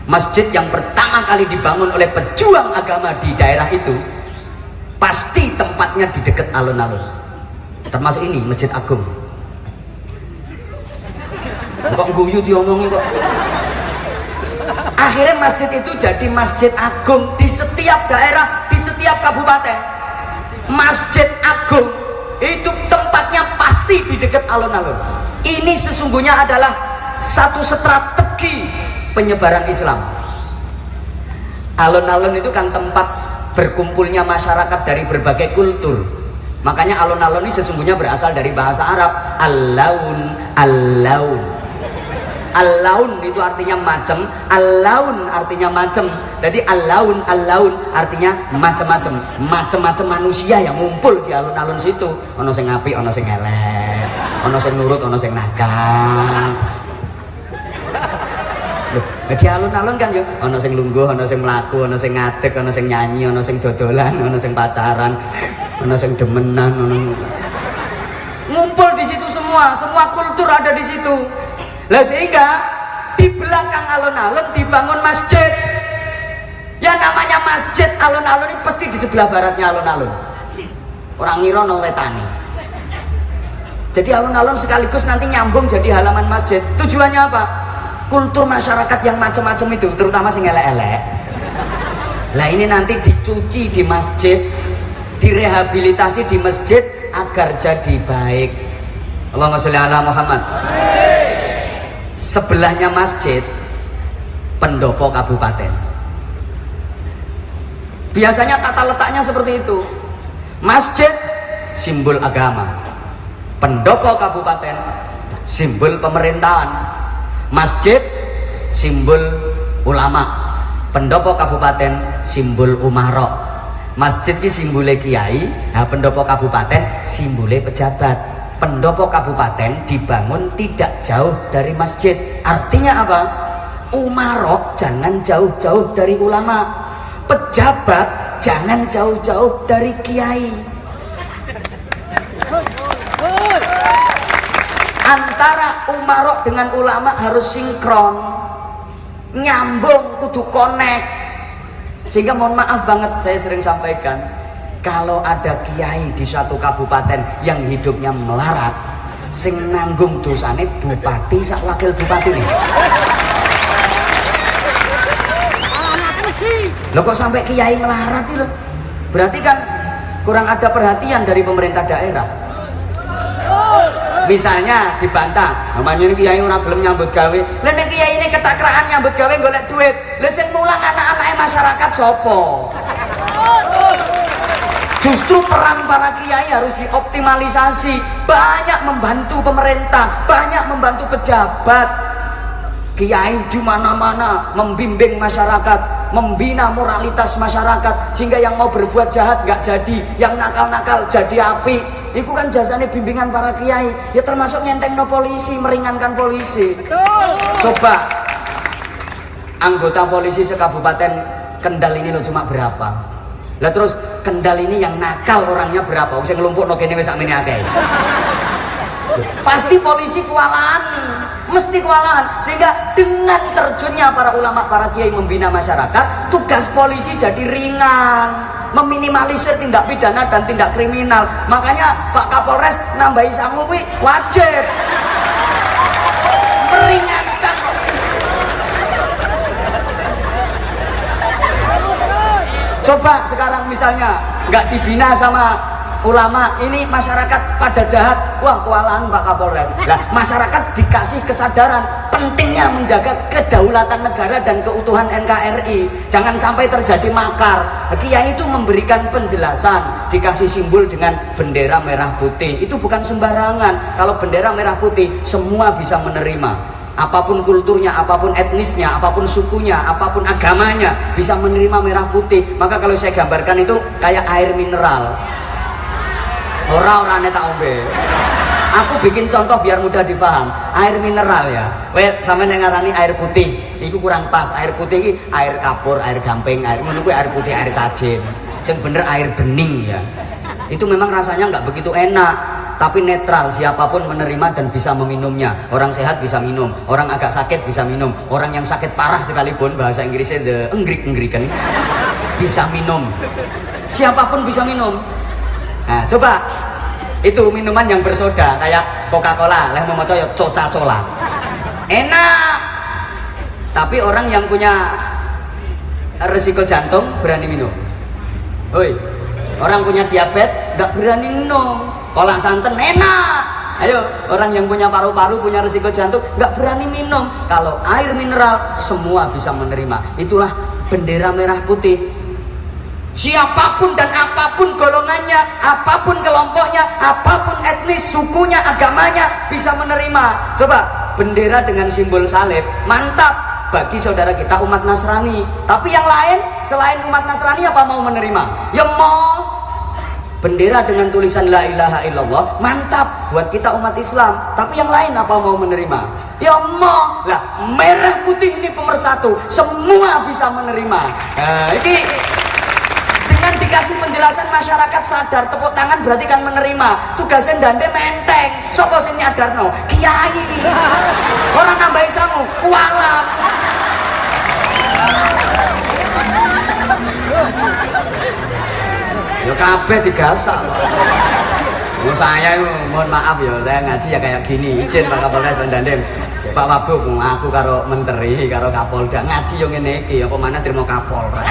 Masjid yang pertama kali dibangun oleh pejuang agama di daerah itu pasti tempatnya di dekat alun-alun, termasuk ini Masjid Agung. Kok guyu diomongi kok. Akhirnya masjid itu jadi masjid agung di setiap daerah, di setiap kabupaten. Masjid Agung itu tempatnya pasti di dekat alun-alun. Ini sesungguhnya adalah satu strategi penyebaran Islam. Alun-alun itu kan tempat berkumpulnya masyarakat dari berbagai kultur. Makanya alun-alun ini sesungguhnya berasal dari bahasa Arab al-laun, al-laun. Al-laun itu artinya macam, al-laun artinya macam. Jadi al-laun, al-laun artinya macam-macam, macam-macam manusia yang ngumpul di alun-alun situ. Ono sing apik, ono sing elek, ono sing nurut, ono sing nakal. Di alun-alun kan yo ono sing lungguh, ono sing mlaku, ono sing ngadeg, ono sing nyanyi, ono sing dodolan, ono sing pacaran, ono sing demenan, ono ngumpul di situ semua kultur ada di situ. Lah sehingga di belakang alun-alun dibangun masjid. Yang namanya masjid alun-alun ini pasti di sebelah baratnya alun-alun. Orang ngira nang wetane. Jadi alun-alun sekaligus nanti nyambung jadi halaman masjid. Tujuannya apa? Kultur masyarakat yang macam-macam itu, terutama sing elek-elek. Lah ini nanti dicuci di masjid, direhabilitasi di masjid agar jadi baik. Allahumma sholli ala Muhammad. Sebelahnya masjid pendopo kabupaten. Biasanya tata letaknya seperti itu. Masjid simbol agama, pendopo kabupaten simbol pemerintahan. Masjid simbol ulama, pendopo kabupaten simbol umaro. Masjid ki simbole kiai, nah pendopo kabupaten simbole pejabat. Pendopo kabupaten dibangun tidak jauh dari masjid. Artinya apa? Umarok jangan jauh-jauh dari ulama, pejabat jangan jauh-jauh dari kiai. Antara umarok dengan ulama harus sinkron, nyambung, kudu connect. Sehingga mohon maaf banget saya sering sampaikan, kalau ada kiai di suatu kabupaten yang hidupnya melarat, sing nanggung dosane bupati sak wakil bupati nih. Loh kok sampai kiai melarat itu? Berarti kan kurang ada perhatian dari pemerintah daerah. Misalnya dibantah, namanya ini kiai ora gelem nyambut gawe. Lah nek kiai ini ketakraan nyambut gawe golek duit. Lah sing mulang anak-anake masyarakat sopo? Justru peran para kiai harus dioptimalisasi, banyak membantu pemerintah, banyak membantu pejabat. Kiai di mana-mana membimbing masyarakat, membina moralitas masyarakat, sehingga yang mau berbuat jahat nggak jadi, yang nakal-nakal jadi api. Itu kan jasanya bimbingan para kiai. Ya termasuk nyenteng no polisi, meringankan polisi. Coba anggota polisi sekabupaten Kendal ini lo cuma berapa? Lah terus Kendal ini yang nakal orangnya berapa? Wong sing nglumpukno kene wis sakmene akeh. Pasti polisi kewalahan, mesti kewalahan. Sehingga dengan terjunnya para ulama, para kiai membina masyarakat, tugas polisi jadi ringan, meminimalisir tindak pidana dan tindak kriminal. Makanya Pak Kapolres nambahi sangu kuwi wajib. Meringankan. Coba sekarang misalnya nggak dibina sama ulama, ini masyarakat pada jahat, wah kewalahan Pak Kapolres. Nah, masyarakat dikasih kesadaran pentingnya menjaga kedaulatan negara dan keutuhan NKRI, jangan sampai terjadi makar. Kiai itu memberikan penjelasan, dikasih simbol dengan bendera merah putih, itu bukan sembarangan. Kalau bendera merah putih semua bisa menerima, apapun kulturnya, apapun etnisnya, apapun sukunya, apapun agamanya bisa menerima merah putih. Maka kalau saya gambarkan itu kayak air mineral. Orang-orangnya tak ombe. Aku bikin contoh biar mudah difaham. Air mineral ya. Sampe nek ngarani air putih, itu kurang pas. Air putih ini air kapur, air gamping, air ngono kuwi air putih, air cacing. Sing bener air bening ya. Itu memang rasanya nggak begitu enak, tapi netral, siapapun menerima dan bisa meminumnya. Orang sehat bisa minum, orang agak sakit bisa minum, orang yang sakit parah sekalipun, bahasa Inggrisnya the enggrik-enggriken, bisa minum. Siapapun bisa minum. Nah, coba itu minuman yang bersoda kayak Coca-Cola, leh mau ya Coca-Cola. Enak. Tapi orang yang punya resiko jantung berani minum. Hoi, orang punya diabetes nggak berani minum. Kolak santan enak. Ayo, orang yang punya paru-paru, punya risiko jantung nggak berani minum. Kalau air mineral semua bisa menerima. Itulah bendera merah putih. Siapapun dan apapun golongannya, apapun kelompoknya, apapun etnis, sukunya, agamanya bisa menerima. Coba bendera dengan simbol salib, mantap bagi saudara kita umat Nasrani. Tapi yang lain selain umat Nasrani apa mau menerima? Ya mau. Bendera dengan tulisan la ilaha illallah mantap buat kita umat Islam, tapi yang lain apa mau menerima? Ya mau. Lah merah putih ini pemersatu, semua bisa menerima. Nah, ini dengan dikasih penjelasan masyarakat sadar, tepuk tangan berarti kan menerima. Tugasnya ndande menteng, sapa sing nyadarno? Kiai. Orang nambahi sangu, kualat. Ya kabeh digasak kok. Saya mohon maaf ya, saya ngaji ya kayak gini. Izin Pak Kapolres Pak Dandim. Pak Wabuk, aku karo menteri, karo Kapolda ngaji yo ngene iki, apa mana trimo Kapolres.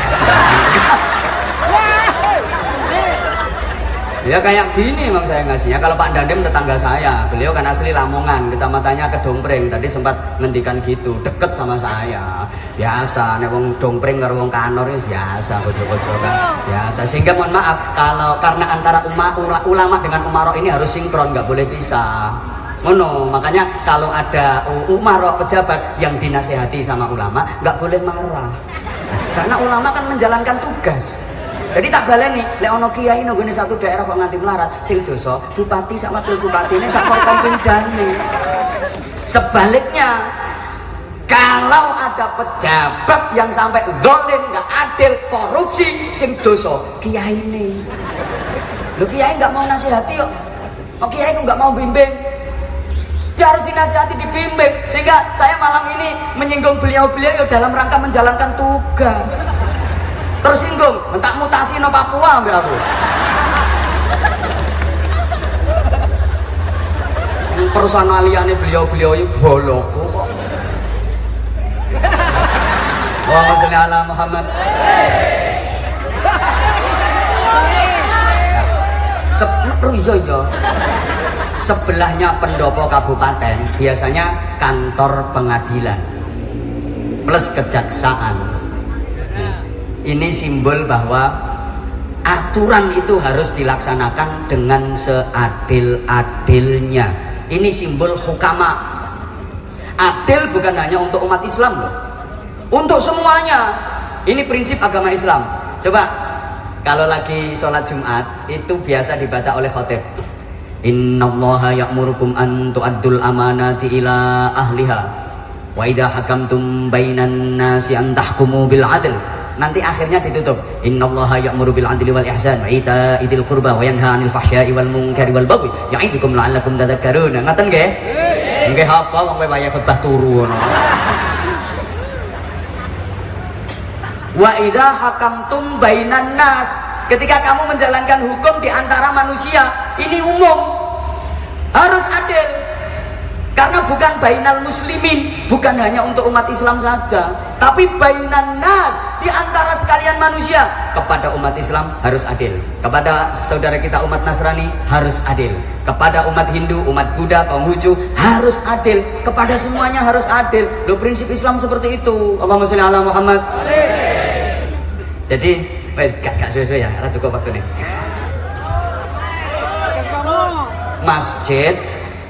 Ya kayak gini emang saya ngajinya. Kalau Pak Dandim tetangga saya, beliau kan asli Lamongan, kecamatannya Kedongpreng. Tadi sempat ngendikan gitu, deket sama saya. Biasa, nek wong Dongpreng karo wong Kanor itu biasa, bojo-bojo kan biasa. Sehingga mohon maaf kalau karena antara ulama dengan umaro ini harus sinkron, nggak boleh pisah. Ngono, makanya kalau ada umaro pejabat yang dinasehati sama ulama, nggak boleh marah. Karena ulama kan menjalankan tugas. Jadi tak baleni, lek ono kiai nang satu daerah kok nganti melarat, sing dosa bupati sak wakil bupatine sak kompindane. Sebaliknya, kalau ada pejabat yang sampai zalim, nggak adil, korupsi, sing dosa kiyaine. Lo kiai nggak mau nasihati kok, kiai nggak mau bimbing. Ya harus dinasihati, dibimbing. Sehingga saya malam ini menyinggung beliau-beliau dalam rangka menjalankan tugas. Tersinggung, mentak mutasi no Papua ambil aku. Personaliannya beliau-beliau ini boloko kok. Allahumma sholli ala Muhammad. Iya. Sebelahnya pendopo kabupaten biasanya kantor pengadilan plus kejaksaan. Ini simbol bahwa aturan itu harus dilaksanakan dengan seadil-adilnya. Ini simbol hukama. Adil bukan hanya untuk umat Islam loh, untuk semuanya. Ini prinsip agama Islam. Coba kalau lagi sholat Jumat itu biasa dibaca oleh khotib, innallaha ya'murukum an tu'addul amanati ila ahliha wa idha hakamtum bainan nasi an tahkumu bil adl. Nanti akhirnya ditutup, innallaha ya'muru bil 'adli wal ihsan wa itaa'il qurba wa yanha 'anil fahsya'i wal munkari wal baghi ya'idukum la'allakum tadhakkarun. Ngoten nggih? Nggih apa wong kowe wayahe khutbah turu ngono. Wa idza hakamtum bainan nas, ketika kamu menjalankan hukum di antara manusia, ini umum. Harus adil. Karena bukan melambangkan bainal muslimin, bukan hanya untuk umat Islam saja, tapi bainan nas, di antara sekalian manusia. Kepada umat Islam harus adil, kepada saudara kita umat Nasrani harus adil, kepada umat Hindu, umat Buddha, Konghucu harus adil, kepada semuanya harus adil. Loh, prinsip Islam seperti itu. Allahumma sholli ala Muhammad. Jadi gak sesuai ya, karena cukup waktu nih. Masjid,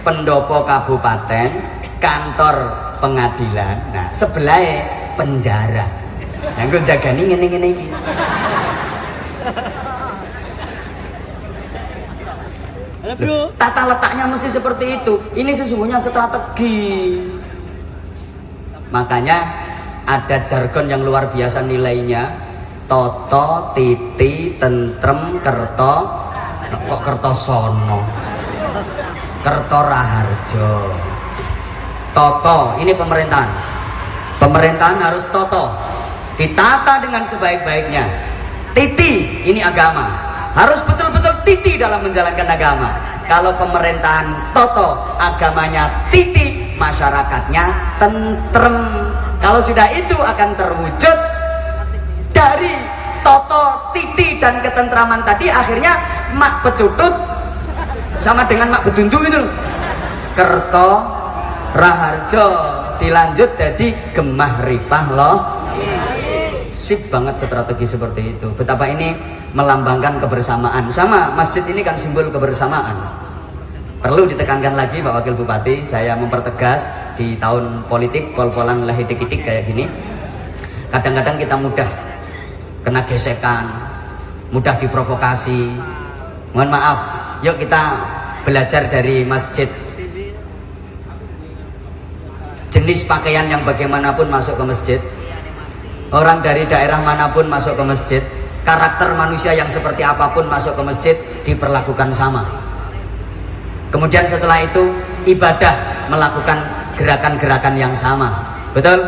pendopo kabupaten, kantor pengadilan, nah sebelahnya penjara. Yang gue jaga nih ngene iki. Tata letaknya mesti seperti itu. Ini sesungguhnya strategi. Makanya ada jargon yang luar biasa nilainya. Toto, titi, tentrem, kerto, kok kertosono, kerto raharjo. Toto, ini pemerintahan. Pemerintahan harus toto, ditata dengan sebaik-baiknya. Titi, ini agama, harus betul-betul titi dalam menjalankan agama. Kalau pemerintahan toto, agamanya titi, masyarakatnya tentrem. Kalau sudah itu akan terwujud dari toto, titi, dan ketentraman tadi, akhirnya mak pecutut sama dengan mak bedundu itu, kerto raharjo, dilanjut jadi gemah ripah loh. Sip banget strategi seperti itu. Betapa ini melambangkan kebersamaan. Sama masjid ini kan simbol kebersamaan. Perlu ditekankan lagi Pak Wakil Bupati, saya mempertegas di tahun politik pol-polan lah hidik-hidik kayak gini, kadang-kadang kita mudah kena gesekan, mudah diprovokasi. Mohon maaf, yuk kita belajar dari masjid. Jenis pakaian yang bagaimanapun masuk ke masjid, orang dari daerah manapun masuk ke masjid, karakter manusia yang seperti apapun masuk ke masjid diperlakukan sama. Kemudian setelah itu ibadah melakukan gerakan-gerakan yang sama. Betul?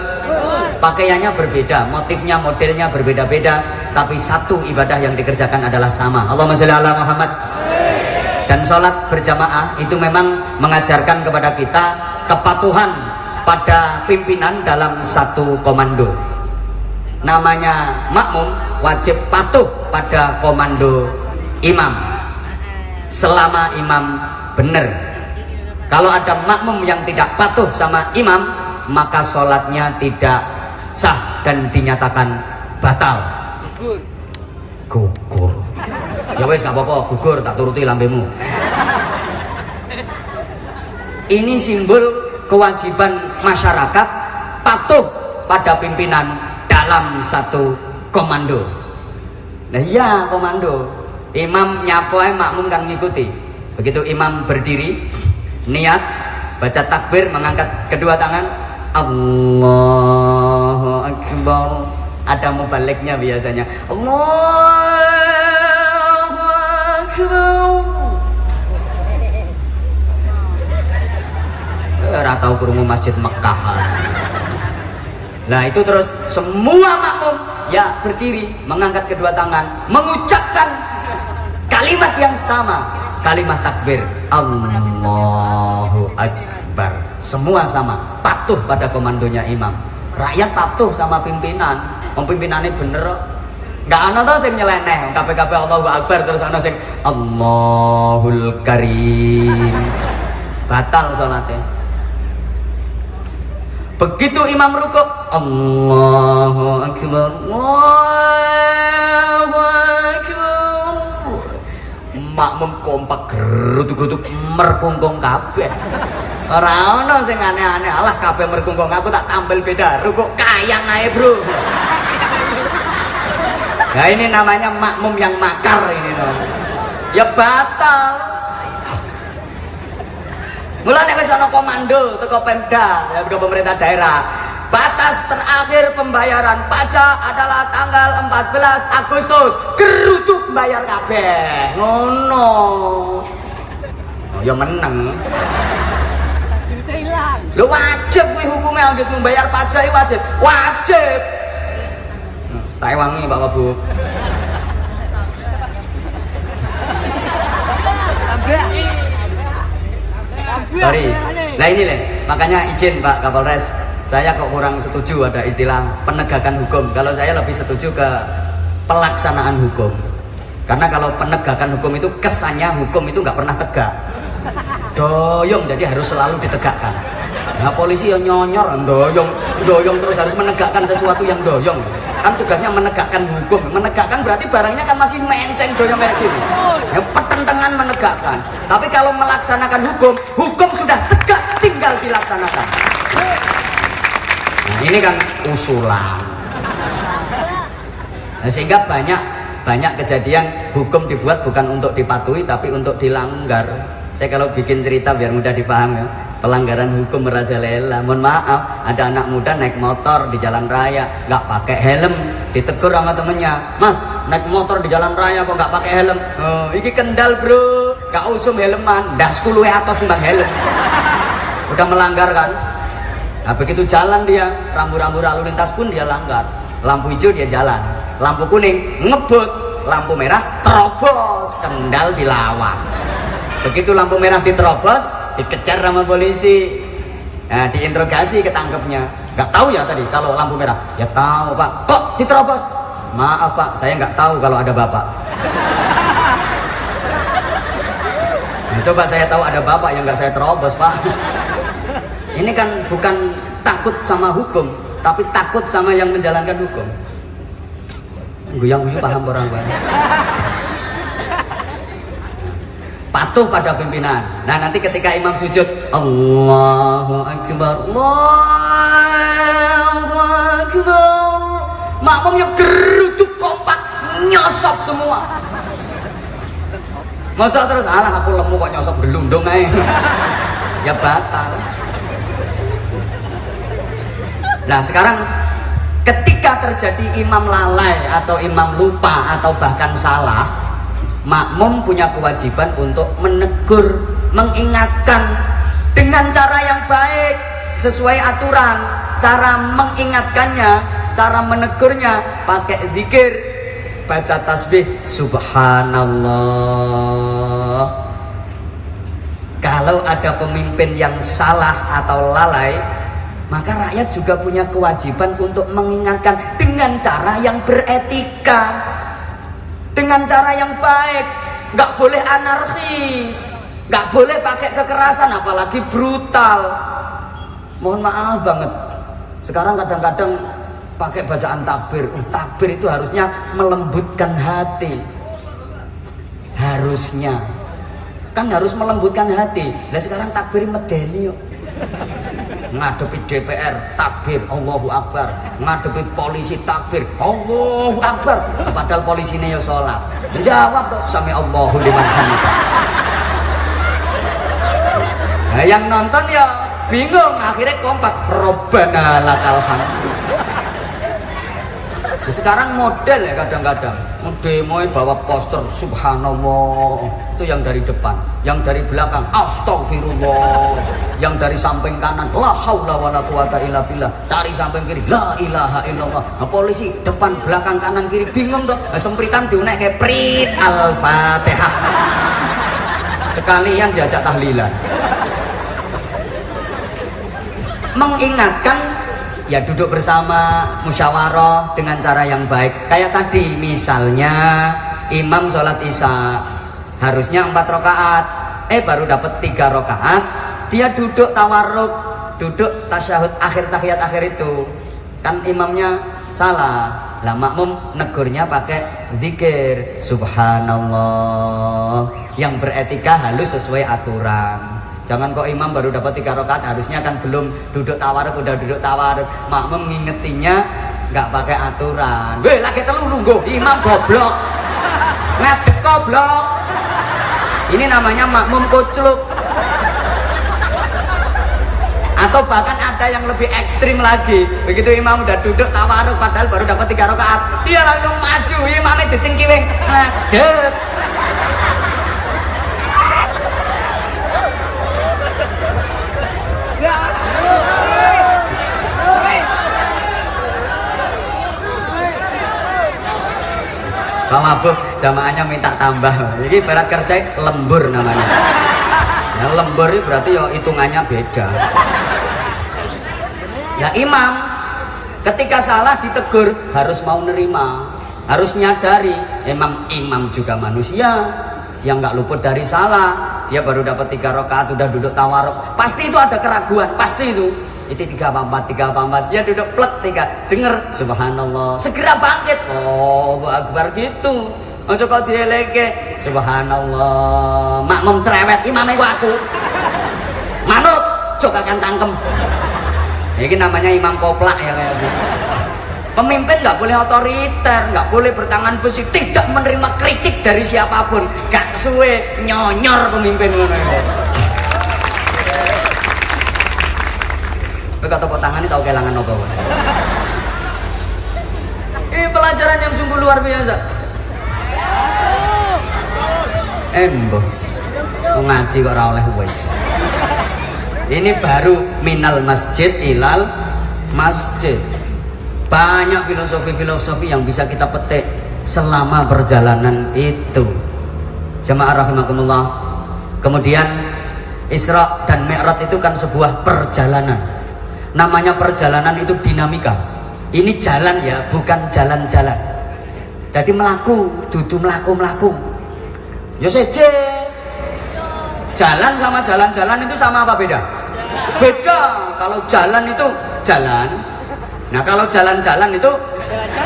Pakaiannya berbeda, motifnya, modelnya berbeda-beda, tapi satu ibadah yang dikerjakan adalah sama. Allahumma sholli ala Muhammad. Dan sholat berjamaah itu memang mengajarkan kepada kita kepatuhan pada pimpinan dalam satu komando. Namanya makmum wajib patuh pada komando imam selama imam benar. Kalau ada makmum yang tidak patuh sama imam, maka sholatnya tidak sah dan dinyatakan batal. Gugur. Ya wes nggak apa-apa, gugur, tak turuti lambemu. Ini simbol kewajiban masyarakat patuh pada pimpinan dalam satu komando. Nah iya, komando. Imam nyapoe, makmum kan ngikuti. Begitu imam berdiri, niat, baca takbir, mengangkat kedua tangan, Allahu Akbar. Ada mubaliknya biasanya, Allahu Akbar. Ratau kurungu masjid Mekah. Nah itu terus semua makmum ya berdiri, mengangkat kedua tangan, mengucapkan kalimat yang sama, kalimat takbir, Allahu Akbar. Semua sama, patuh pada komandonya imam. Rakyat patuh sama pimpinan, pimpinannya bener. Gak ana tau sing nyeleneh, kabeh-kabeh Allahu Akbar terus ana sing Allahul Karim. Batal salatnya. Begitu imam rukuk, Allahu Akbar, Allahu Akbar. Makmum kompak gerutuk-gerutuk merkungkung kabeh. Ora ono sing aneh-aneh, alah kabeh merkungkung, aku tak tampil beda, rukuk kayang ae, Bro. Nah ini namanya makmum yang makar ini loh. Ya batal. Mulane wis ana komando teko Pemda, ya teko pemerintah daerah. Batas terakhir pembayaran pajak adalah tanggal 14 Agustus. Gerutuk bayar kabeh. Ngono. Oh, ya meneng. Lho wajib kuwi hukumnya anggit membayar pajak wajib. Wajib. Tak ewangi Pak Wabu. Sorry, Nah ini lah, makanya izin Pak Kapolres, saya kok kurang setuju ada istilah penegakan hukum. Kalau saya lebih setuju ke pelaksanaan hukum. Karena kalau penegakan hukum itu kesannya hukum itu nggak pernah tegak, doyong, jadi harus selalu ditegakkan. Nah polisi yang nyonyor, doyong terus harus menegakkan sesuatu yang doyong. Kan tugasnya menegakkan hukum. Menegakkan berarti barangnya kan masih menceng doyong kayak gini. Yang pertentangan menegakkan. Tapi kalau melaksanakan hukum, hukum sudah tegak, tinggal dilaksanakan. Nah ini kan usulan. Nah, sehingga banyak kejadian hukum dibuat bukan untuk dipatuhi tapi untuk dilanggar. Saya kalau bikin cerita biar mudah dipahami ya. Pelanggaran hukum merajalela. Mohon maaf, ada anak muda naik motor di jalan raya nggak pakai helm, ditegur sama temennya, mas naik motor di jalan raya kok nggak pakai helm. Oh, iki kendal bro, nggak usum helman, das kuluwe atas timbang helm. Udah melanggar kan. Nah begitu jalan dia, rambu-rambu lalu lintas pun dia langgar. Lampu hijau dia jalan, lampu kuning ngebut, lampu merah terobos, kendal dilawan. Begitu lampu merah diterobos, dikejar sama polisi. Nah diinterogasi, ketangkepnya. Nggak tahu ya tadi kalau lampu merah? Ya tahu pak. Kok diterobos? Maaf pak, saya nggak tahu kalau ada bapak. Nah, coba saya tahu ada bapak yang nggak saya terobos pak. Ini kan bukan takut sama hukum, tapi takut sama yang menjalankan hukum. Guyang-guyu paham orang pak. Patuh pada pimpinan. Nah nanti ketika imam sujud, Allahu Akbar, Allahu Akbar, makmumnya geruduk kompak, nyosop semua. Masa terus, alah aku lemu kok nyosop gelundung aja. Ya batal. Nah sekarang ketika terjadi imam lalai atau imam lupa atau bahkan salah, makmum punya kewajiban untuk menegur, mengingatkan dengan cara yang baik, sesuai aturan. Cara mengingatkannya, cara menegurnya pakai zikir, baca tasbih subhanallah. Kalau ada pemimpin yang salah atau lalai, maka rakyat juga punya kewajiban untuk mengingatkan dengan cara yang beretika, dengan cara yang baik. Nggak boleh anarkis, nggak boleh pakai kekerasan, apalagi brutal. Mohon maaf banget, sekarang kadang-kadang pakai bacaan takbir. Takbir itu harusnya melembutkan hati, harusnya kan harus melembutkan hati. Nah sekarang takbir medeni yuk. Ngadepi DPR takbir Allahu Akbar, ngadepi polisi takbir Allahu Akbar, padahal polisinya ya sholat. Menjawab tuh sami Allahu liman hamidah. Nah yang nonton ya bingung, akhirnya kompak Robbana lakal hamd. Sekarang model ya kadang-kadang demo bawa poster subhanallah, itu yang dari depan, yang dari belakang astagfirullah, yang dari samping kanan la haula wala quwata illa billah, dari samping kiri la ilaha illallah. Nah, polisi depan belakang kanan kiri bingung tuh. Nah, sempritan diunek kayak prit al-fatihah, sekalian diajak tahlilan. Mengingatkan ya duduk bersama, musyawarah dengan cara yang baik. Kayak tadi misalnya imam sholat isya harusnya 4 rakaat, baru dapat 3 rakaat, dia duduk tawarruk, duduk tasyahud akhir, tahiyat akhir itu kan imamnya salah. Lah makmum negurnya pakai zikir subhanallah yang beretika, halus, sesuai aturan. Jangan kok imam baru dapat 3 rakaat, harusnya kan belum duduk tawaruk, udah duduk tawaruk. Makmum ngingetinya nggak pakai aturan. Weh lagi telu nunggu imam goblok, ngadeg goblok. Ini namanya makmum kucluk. Atau bahkan ada yang lebih ekstrim lagi. Begitu imam udah duduk tawaruk padahal baru dapat 3 rakaat, dia langsung maju, imamnya dicengkiwing, ngadeg. Pak Mabuk jamaahnya minta tambah. Ini barat kerja lembur namanya. Ya lembur berarti ya hitungannya beda. Ya imam ketika salah ditegur harus mau nerima, harus nyadari imam juga manusia yang nggak luput dari salah. Dia baru dapat 3 rakaat udah duduk tawaruk, pasti itu ada keraguan, pasti itu 3 apa 4 dia duduk plek 3 denger subhanallah segera bangkit, oh akbar gitu. Ojo kok dieleke subhanallah makmum cerewet imamnya aku manut coba kan cangkem. Ini namanya imam koplak ya kayak gitu. Pemimpin nggak boleh otoriter, nggak boleh bertangan besi, tidak menerima kritik dari siapapun. Gak suwe nyonyor pemimpin ngono. Kata tepuk tangan ini tahu kehilangan apa? Ini pelajaran yang sungguh luar biasa. Embo ngaji kok ora oleh wis. Ini baru minal masjid ilal masjid. Banyak filosofi-filosofi yang bisa kita petik selama perjalanan itu. Jamaah rahimakumullah. Kemudian Isra dan Mi'raj itu kan sebuah perjalanan. Namanya perjalanan itu dinamika. Ini jalan ya, bukan jalan-jalan. Jadi melaku, dudu melaku. Ya seje. Jalan sama jalan-jalan itu sama apa beda? Beda. Kalau jalan itu jalan. Nah kalau jalan-jalan itu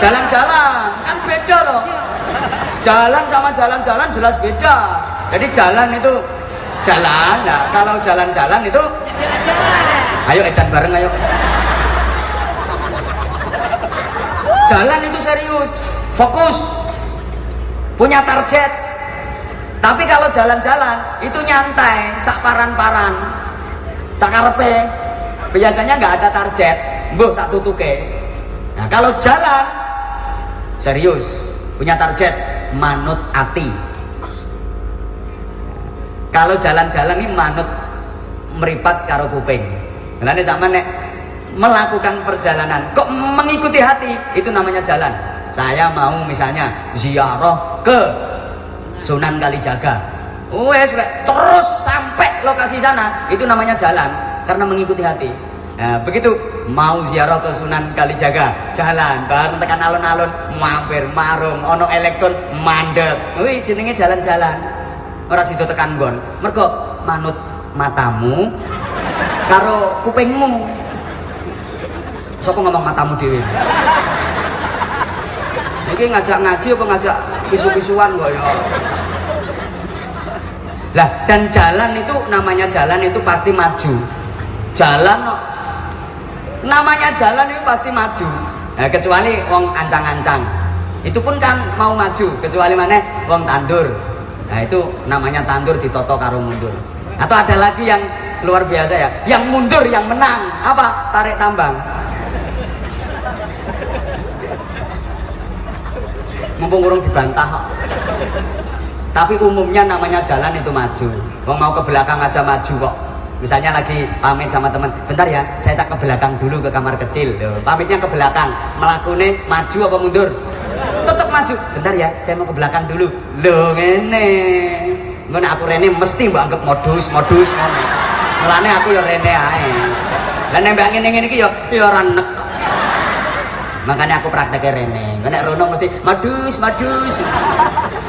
jalan-jalan. Kan beda loh. Jalan sama jalan-jalan jelas beda. Jadi jalan itu jalan. Nah kalau jalan-jalan itu ayo edan bareng ayo. Jalan itu serius, fokus, punya target. Tapi kalau jalan-jalan itu nyantai, sak paran-paran, sak karepe. Biasanya nggak ada target, mbuh sak tutuke. Nah kalau jalan serius, punya target, manut ati. Kalau jalan-jalan ini manut meripat karo kuping. Nah ini sama nek melakukan perjalanan kok mengikuti hati, itu namanya jalan. Saya mau misalnya ziarah ke Sunan Kalijaga, wes terus sampai lokasi sana, itu namanya jalan karena mengikuti hati. Nah, begitu mau ziarah ke Sunan Kalijaga, jalan bareng tekan alun-alun, mampir marung, ono elektron mandek, wih jenenge jalan-jalan. Ora sido tekan nggon, mergo manut matamu karo kupingmu. Sopo ngomong matamu dhewe? Iki ngajak ngaji apa ngajak pisu-pisuan kok ya. Lah dan jalan itu namanya jalan itu pasti maju. Jalan no. Namanya jalan itu pasti maju. Nah, kecuali wong ancang-ancang. Itu pun kan mau maju, kecuali mana wong tandur. Nah, itu namanya tandur ditoto karo mundur. Atau ada lagi yang luar biasa ya, yang mundur yang menang. Apa? Tarik tambang. Mumpung urung dibantah. Tapi umumnya namanya jalan itu maju. Wong mau ke belakang aja maju kok. Misalnya lagi pamit sama teman, bentar ya, saya tak ke belakang dulu ke kamar kecil. Pamitnya ke belakang, melakune maju apa mundur? Tetap maju. Bentar ya, saya mau ke belakang dulu. Loh ngene. Ngono aku rene mesti mbok anggap modus ngono. Mulane aku ya rene ae. Lah nek mbak ngene-ngene iki ya ora nek. Makanya aku prakteknya rene. Nek rono mesti madus.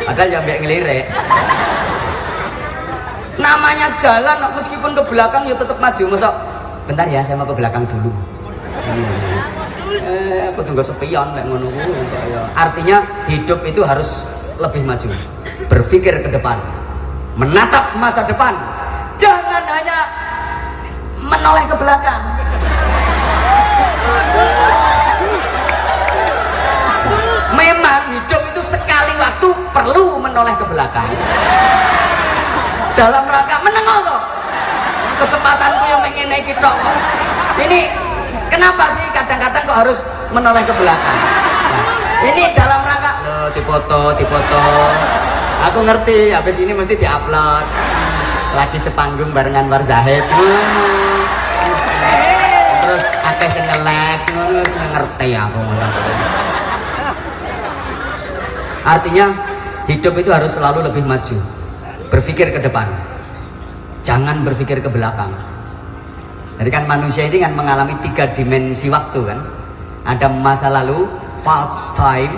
Padahal ya mbak ngelirik. Namanya jalan meskipun ke belakang ya tetap maju. Masa bentar ya saya mau ke belakang dulu. Aku tunggu sepion lek ngono kuwi. Artinya hidup itu harus lebih maju. Berpikir ke depan. Menatap masa depan. Jangan hanya menoleh ke belakang. Memang hidup itu sekali waktu perlu menoleh ke belakang. Dalam rangka menengok kok. Kesempatanku yang pengen naik tok kok. Ini kenapa sih kadang-kadang kok harus menoleh ke belakang? Nah, ini dalam rangka loh dipoto. Aku ngerti, habis ini mesti diupload. Lagi sepanggung barengan War Zahid. Terus akeh sing nge-like ngono, sing ngerti aku ngono. Artinya hidup itu harus selalu lebih maju, berpikir ke depan. Jangan berpikir ke belakang. Jadi kan manusia ini kan mengalami 3 dimensi waktu kan. Ada masa lalu, past time,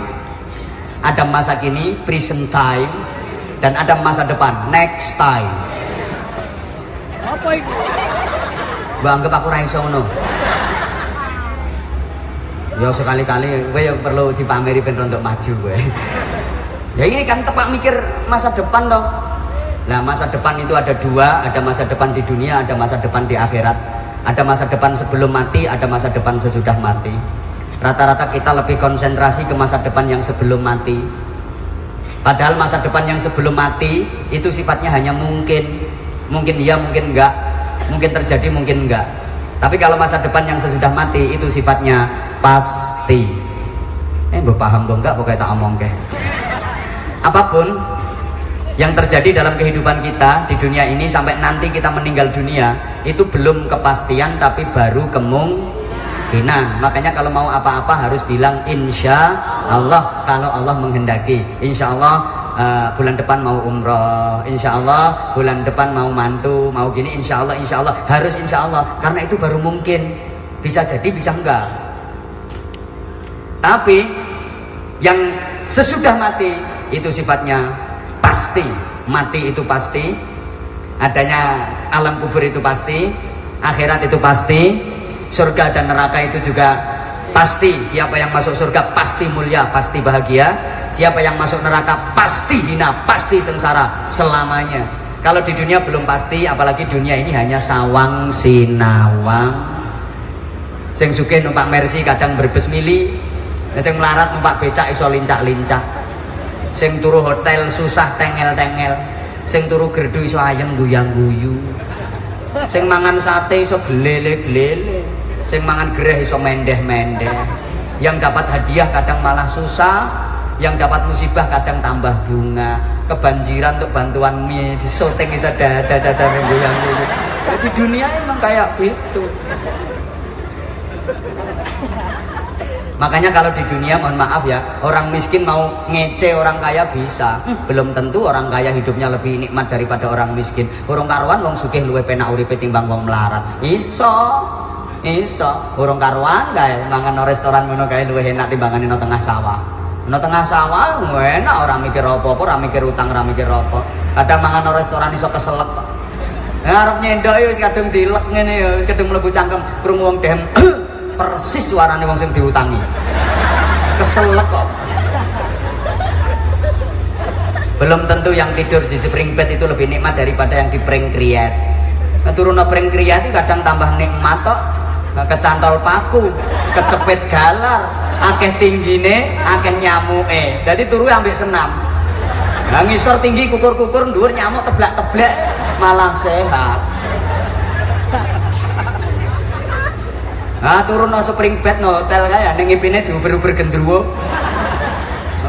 ada masa kini, present time, dan ada masa depan, next time. Apa itu? Mbak anggap aku ra iso ngono. Ya sekali-kali gue yang perlu dipameri ben untuk maju gue. Ya ini kan tepak mikir masa depan toh. Nah masa depan itu ada 2, ada masa depan di dunia, ada masa depan di akhirat. Ada masa depan sebelum mati, ada masa depan sesudah mati. Rata-rata kita lebih konsentrasi ke masa depan yang sebelum mati. Padahal masa depan yang sebelum mati itu sifatnya hanya mungkin. Mungkin iya, mungkin enggak. Mungkin terjadi, mungkin enggak. Tapi kalau masa depan yang sesudah mati itu sifatnya pasti. Mbok paham mbok enggak pokoknya tak omong ke. Apapun yang terjadi dalam kehidupan kita di dunia ini sampai nanti kita meninggal dunia itu belum kepastian tapi baru kemungkinan. Makanya kalau mau apa-apa harus bilang insya Allah, kalau Allah menghendaki. Insya Allah bulan depan mau umroh, insya Allah bulan depan mau mantu, mau gini, insya Allah harus insya Allah, karena itu baru mungkin. Bisa jadi bisa enggak. Tapi yang sesudah mati itu sifatnya pasti. Mati itu pasti, adanya alam kubur itu pasti, akhirat itu pasti, surga dan neraka itu juga pasti. Siapa yang masuk surga pasti mulia, pasti bahagia. Siapa yang masuk neraka pasti hina, pasti sengsara selamanya. Kalau di dunia belum pasti, apalagi dunia ini hanya sawang sinawang. Sing sugih numpak Mercy kadang berbes mili, sing melarat numpak becak iso lincak-lincak. Sing turu hotel susah tengel-tengel, sing turu gerdu iso ayem guyang-guyu, sing mangan sate iso gelele-gelele, sing mangan gereh iso mendeh-mendeh. Yang dapat hadiah kadang malah susah, yang dapat musibah kadang tambah bunga. Kebanjiran untuk bantuan mie disoting iso dada guyang-guyu. Di dunia emang kayak gitu. Makanya kalau di dunia mohon maaf ya, orang miskin mau ngece orang kaya bisa. Belum tentu orang kaya hidupnya lebih nikmat daripada orang miskin. Urung karuan wong sugih luwih penak uripe timbang wong melarat. Iso. Urung karuan kae mangan no restoran ngono kae luwih enak timbangane no tengah sawah. No tengah sawah enak, ora mikir apa-apa, ora mikir utang, ora mikir apa. Kadang mangan no restoran iso keselek kok. Arep nyendok ya wis kadung dilek ngene ya, wis kadung mlebu cangkem krungu wong dem. Persis suarane wong sing diutangi. Keselek kok. Belum tentu yang tidur di spring bed itu lebih nikmat daripada yang di pring kriat. Nah, turun no pring kriat itu kadang tambah nikmat kok. Nah, kecantol paku, kecepet galar, akeh tinggine, akeh nyamuke. Jadi turu ambek senam. Nah, ngisor tinggi kukur-kukur, dhuwur nyamuk teblak-teblak, malah sehat. Nah, turun no spring bed no hotel kaya ning ngipine diuber-uber gendruwo.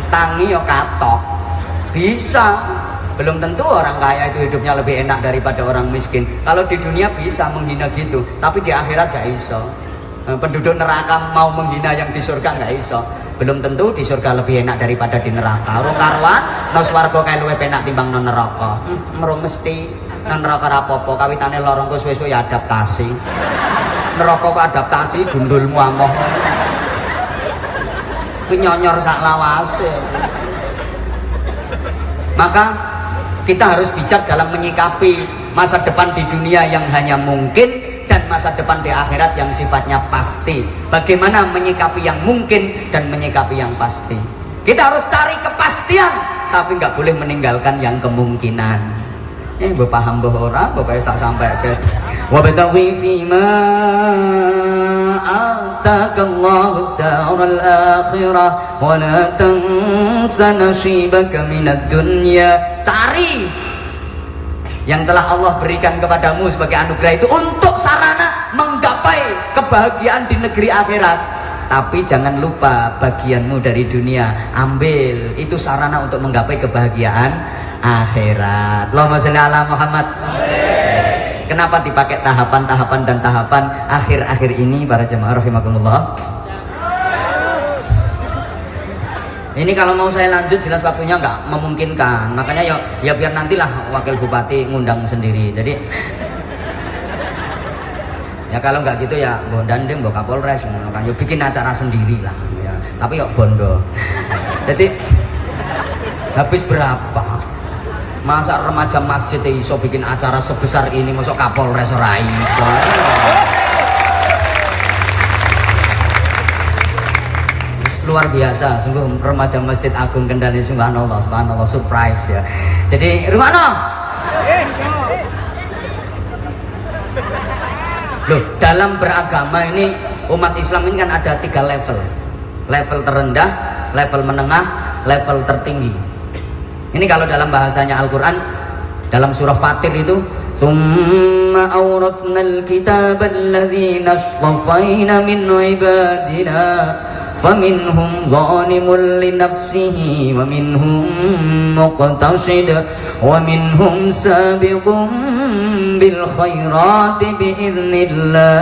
Tangi yo katok. Bisa. Belum tentu orang kaya itu hidupnya lebih enak daripada orang miskin. Kalau di dunia bisa menghina gitu, tapi di akhirat gak iso. Penduduk neraka mau menghina yang di surga gak iso. Belum tentu di surga lebih enak daripada di neraka. Urung karuan no swarga kae luwih penak timbang no neraka. Merung mesti nang neraka rapopo kawitane lorong ku suwe-suwe ya adaptasi. Neraka kok adaptasi gundulmu amoh. Ku nyonyor sak lawase. Maka kita harus bijak dalam menyikapi masa depan di dunia yang hanya mungkin dan masa depan di akhirat yang sifatnya pasti. Bagaimana menyikapi yang mungkin dan menyikapi yang pasti. Kita harus cari kepastian, tapi nggak boleh meninggalkan yang kemungkinan. Ini gue paham bahwa orang, pokoknya tak sampai ke wabtaghi fima atakallahu daral akhirah wa la tansa nasibaka minad dunya. Cari yang telah Allah berikan kepadamu sebagai anugerah itu untuk sarana menggapai kebahagiaan di negeri akhirat. Tapi jangan lupa bagianmu dari dunia, ambil itu sarana untuk menggapai kebahagiaan akhirat. Allahumma sholli ala Muhammad. Kenapa dipakai tahapan-tahapan dan tahapan akhir-akhir ini para jemaah rahimakumullah? Ini kalau mau saya lanjut jelas waktunya nggak memungkinkan. Makanya ya biar nantilah wakil bupati ngundang sendiri. Jadi ya kalau nggak gitu ya Bondandem, Mbok Kapolres, kan yo bikin acara sendiri lah. Ya. Tapi yuk bondo. Jadi habis berapa? Masa remaja masjid iso bikin acara sebesar ini, masuk Kapolres ora iso. Luar biasa, sungguh remaja Masjid Agung Kendal ini subhanallah, subhanallah, surprise ya. Jadi Rumano, loh dalam beragama ini umat Islam ini kan ada 3 level, level terendah, level menengah, level tertinggi. Ini kalau dalam bahasanya Al-Quran dalam surah Fatir itu thumma awrathnal kitaba alladhina ashtafayna min ibadina فمنهم ظالم لنفسه ومنهم مقتصد ومنهم سابق بالخيرات بإذن الله.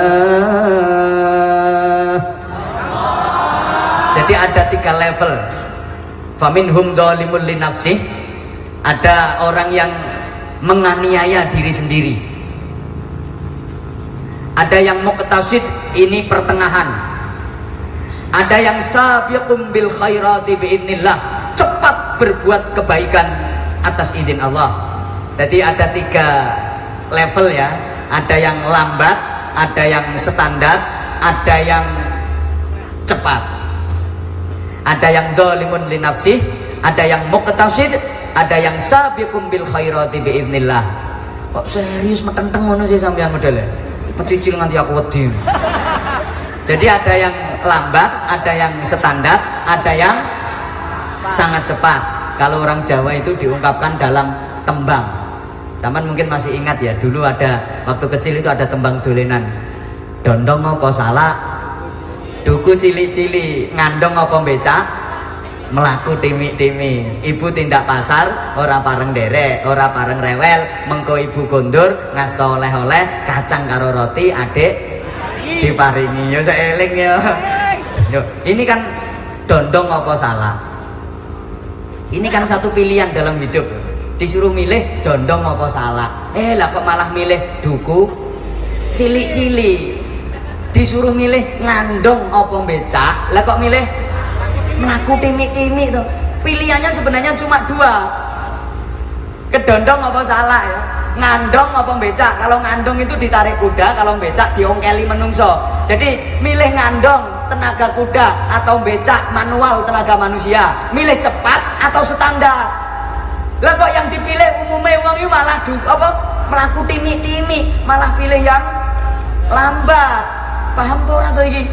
Jadi ada 3 level. Faminhum dzalimun linafsih, ada orang yang menganiaya diri sendiri. Ada yang muqtasid, ini pertengahan. Ada yang sabiqum bil khairati biidznillah, cepat berbuat kebaikan atas izin Allah. Jadi ada 3 level ya. Ada yang lambat, ada yang standar, ada yang cepat. Ada yang dzalimun li nafsih, ada yang muqtasid, ada yang sabiqum bil khairati biidznillah. Kok serius metenteng ngono sih sampean modele? Mencicil nganti aku wedi. Jadi ada yang lambat, ada yang standar, ada yang sangat cepat. Kalau orang Jawa itu diungkapkan dalam tembang. Zaman mungkin masih ingat ya, dulu ada waktu kecil itu ada tembang dolenan. Dondong apa salah, duku cilik-cilik, ngandong apa becak, melaku timi-timi. Ibu tindak pasar, ora pareng derek, ora pareng rewel, mengko ibu kondur, ngasta oleh-oleh, kacang karo roti, adik diparingi. Yo seeling yo. Yo, ini kan dondong apa salah. Ini kan satu pilihan dalam hidup. Disuruh milih dondong apa salah. Lah kok malah milih duku cilik-cilik. Disuruh milih ngandong apa becak, lah kok milih melaku timi-timi tuh. Pilihannya sebenarnya cuma 2. Kedondong apa salah ya? Ngandong apa becak? Kalau ngandong itu ditarik kuda, kalau becak diongkeli menungso. Jadi milih ngandong tenaga kuda atau becak manual tenaga manusia, milih cepat atau standar. Lah kok yang dipilih umumnya wong iki malah melaku timi-timi, malah pilih yang lambat. Paham tuh orang tuh iki?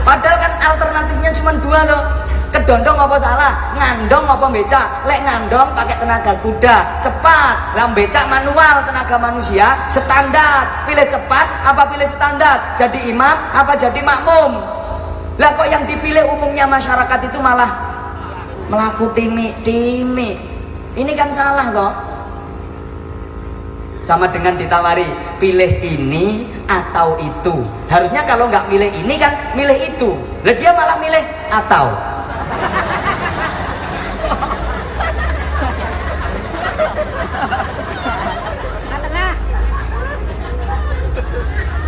Padahal kan alternatifnya cuma 2 tuh. Kedondong apa salah? Ngandong apa becak? Lek ngandong pakai tenaga kuda, cepat. Lah becak manual tenaga manusia, standar. Pilih cepat apa pilih standar? Jadi imam apa jadi makmum? Lah kok yang dipilih umumnya masyarakat itu malah melaku timi-timi. Ini kan salah toh. Sama dengan ditawari pilih ini atau itu. Harusnya kalau nggak milih ini kan milih itu. Lah dia malah milih atau.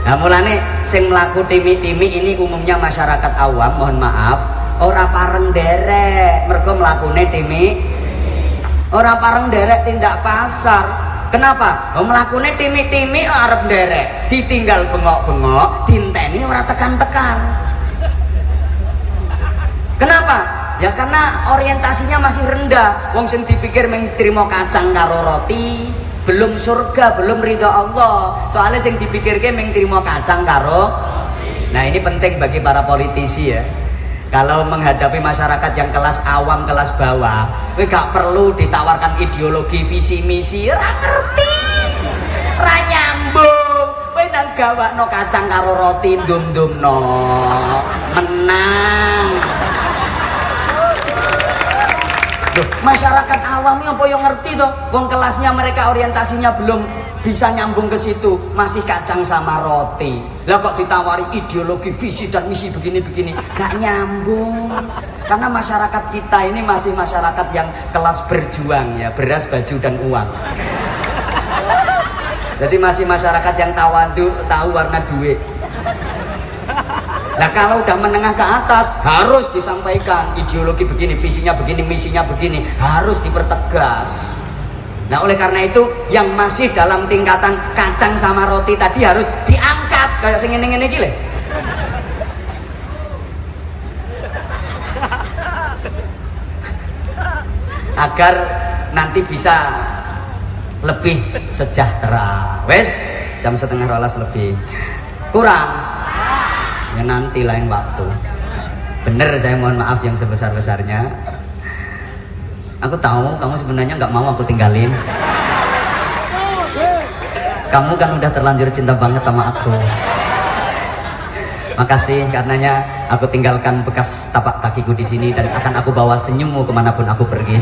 Nah mulane sing mlaku timi-timi ini umumnya masyarakat awam, mohon maaf, ora pareng derek, mergo mlakune timi, ora pareng derek tindak pasar. Kenapa? Mlakune timi-timi arep derek, ditinggal bengok-bengok, dinteni ora tekan-tekan. Kenapa? Ya karena orientasinya masih rendah. Wong sing dipikir mung trimo kacang karo roti, belum surga, belum ridha Allah. Soalnya sing dipikirke mung trimo kacang karo. Nah, ini penting bagi para politisi ya. Kalau menghadapi masyarakat yang kelas awam, kelas bawah, kowe gak perlu ditawarkan ideologi, visi misi, ora ngerti. Ra nyambung. Kowe nang gawakno kacang karo roti ndum-ndumno. Menang. Loh, masyarakat awam ini apa yang ngerti toh? Wong kelasnya mereka orientasinya belum bisa nyambung ke situ, masih kacang sama roti. Lah kok ditawari ideologi, visi dan misi begini-begini, gak nyambung. Karena masyarakat kita ini masih masyarakat yang kelas berjuang ya, beras, baju dan uang. Jadi masih masyarakat yang tahu warna duit. Nah kalau udah menengah ke atas harus disampaikan ideologi begini, visinya begini, misinya begini, harus dipertegas. Nah oleh karena itu yang masih dalam tingkatan kacang sama roti tadi harus diangkat kayak sing ngene-ngene iki lho. Agar nanti bisa lebih sejahtera. Wes jam 11:30 lebih. Kurang? Ya nanti lain waktu. Bener, saya mohon maaf yang sebesar-besarnya. Aku tahu kamu sebenarnya nggak mau aku tinggalin. Kamu kan udah terlanjur cinta banget sama aku. Makasih karenanya aku tinggalkan bekas tapak kakiku di sini dan akan aku bawa senyummu kemanapun aku pergi.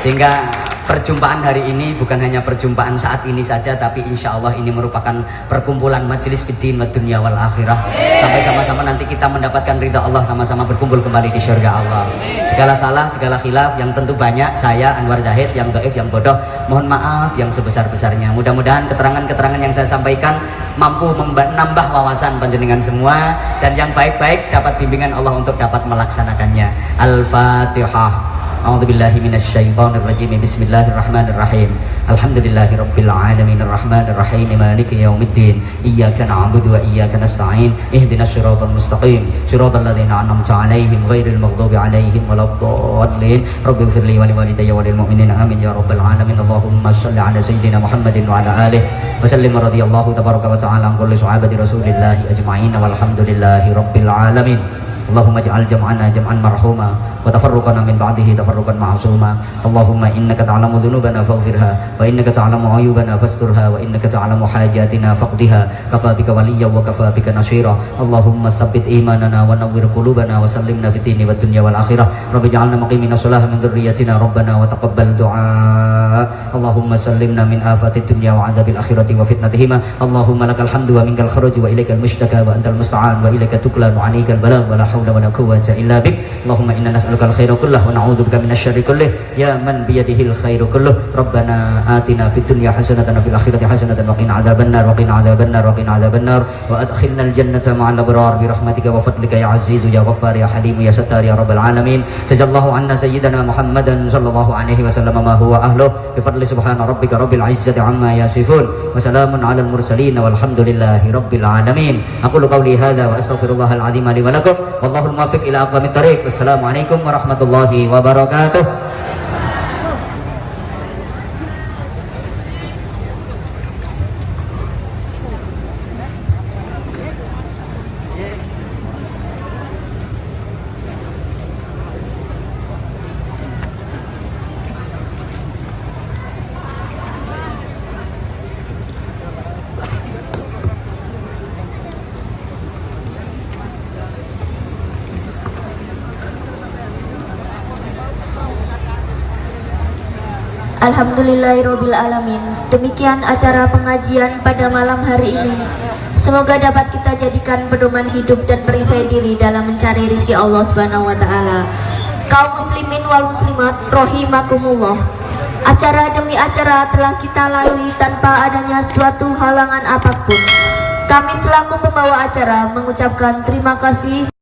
Sehingga perjumpaan hari ini bukan hanya perjumpaan saat ini saja, tapi insya Allah ini merupakan perkumpulan majelis fiddin wa dunya wal akhirah, sampai sama-sama nanti kita mendapatkan ridha Allah, sama-sama berkumpul kembali di syurga Allah. Segala salah, segala khilaf yang tentu banyak, saya Anwar Zahid yang dhaif, yang bodoh, mohon maaf yang sebesar-besarnya. Mudah-mudahan keterangan-keterangan yang saya sampaikan mampu menambah wawasan panjenengan semua, dan yang baik-baik dapat bimbingan Allah untuk dapat melaksanakannya. Al-Fatihah. A'udzubillahi minasyaitonirrajim. Bismillahirrahmanirrahim. Alhamdulillahirabbil alamin arrahmanir rahim maliki yaumiddin. Iyyaka na'budu wa iyyaka nasta'in. Ihdinas siratal mustaqim. Siratal ladzina an'amta 'alaihim ghairil maghdubi 'alaihim waladdallin. Rabbighfirli wa liwalidayya wa lil mu'minina amin ya rabbal alamin. Allahumma shalli 'ala sayyidina Muhammadin wa 'ala alihi wa sallim radhiyallahu tabaraka wa ta'ala an kulli sahabati Rasulillah ajma'in walhamdulillahi rabbil alamin. Allahumma ij'al jam'ana jam'an marhuma wa tafarruqana min ba'dihi tafarruqan ma'suma. Allahumma innaka ta'lamu dhunubana faghfirha wa innaka ta'lamu 'uyubana fasturha wa innaka ta'lamu hajatina faqdiha kafa bika waliyya wa kafa bika nasira. Allahumma tsabbit imanana wa nawwir qulubana wa sallimna fid dini wad dunya wal akhirah. Rabbi ij'alna muqimina shalah min dhurriyyatina rabbana wa taqabbal du'a. Allahumma sallimna min afatid dunya wa 'adzabil akhirati wa fitnatihima. Allahumma lakal hamdu wa minkal kharaju wa ilaikal mushtaka wa antal musta'an wa ilaika tuklan wa 'alaikal balagh wa la haula wa la quwwata illa bik. Allahumma inna nas'aluka al-khaira kullah wa na'udzubika minasyarri kullih ya man biyadihil khairu kulluh. Rabbana atina fid dunya hasanatan wa fil akhirati hasanatan wa qina adzabannar wa qina adzabannar wa qina adzabannar wa adkhilnal jannata ma'al abrar bi rahmatika wa fadlika ya azizu ya ghaffar ya halim ya sattar ya rabbal alamin. Jazakallahu anna sayyidana Muhammadan sallallahu alaihi wasallam ma huwa ahluh bi fadli subhana rabbika rabbil izzati amma yasifun wa salamun alal mursalin walhamdulillahi rabbil alamin. Aqulu qawli hadza wa astaghfirullahal azim li wa lakum wallahul muwaffiq ila aqwamit thariq. Wassalamualaikum warahmatullahi wabarakatuh. Alhamdulillahirabbil alamin. Demikian acara pengajian pada malam hari ini. Semoga dapat kita jadikan pedoman hidup dan perisai diri dalam mencari rizki Allah Subhanahu wa taala. Kaum muslimin wal muslimat rahimakumullah. Acara demi acara telah kita lalui tanpa adanya suatu halangan apapun. Kami selaku pembawa acara mengucapkan terima kasih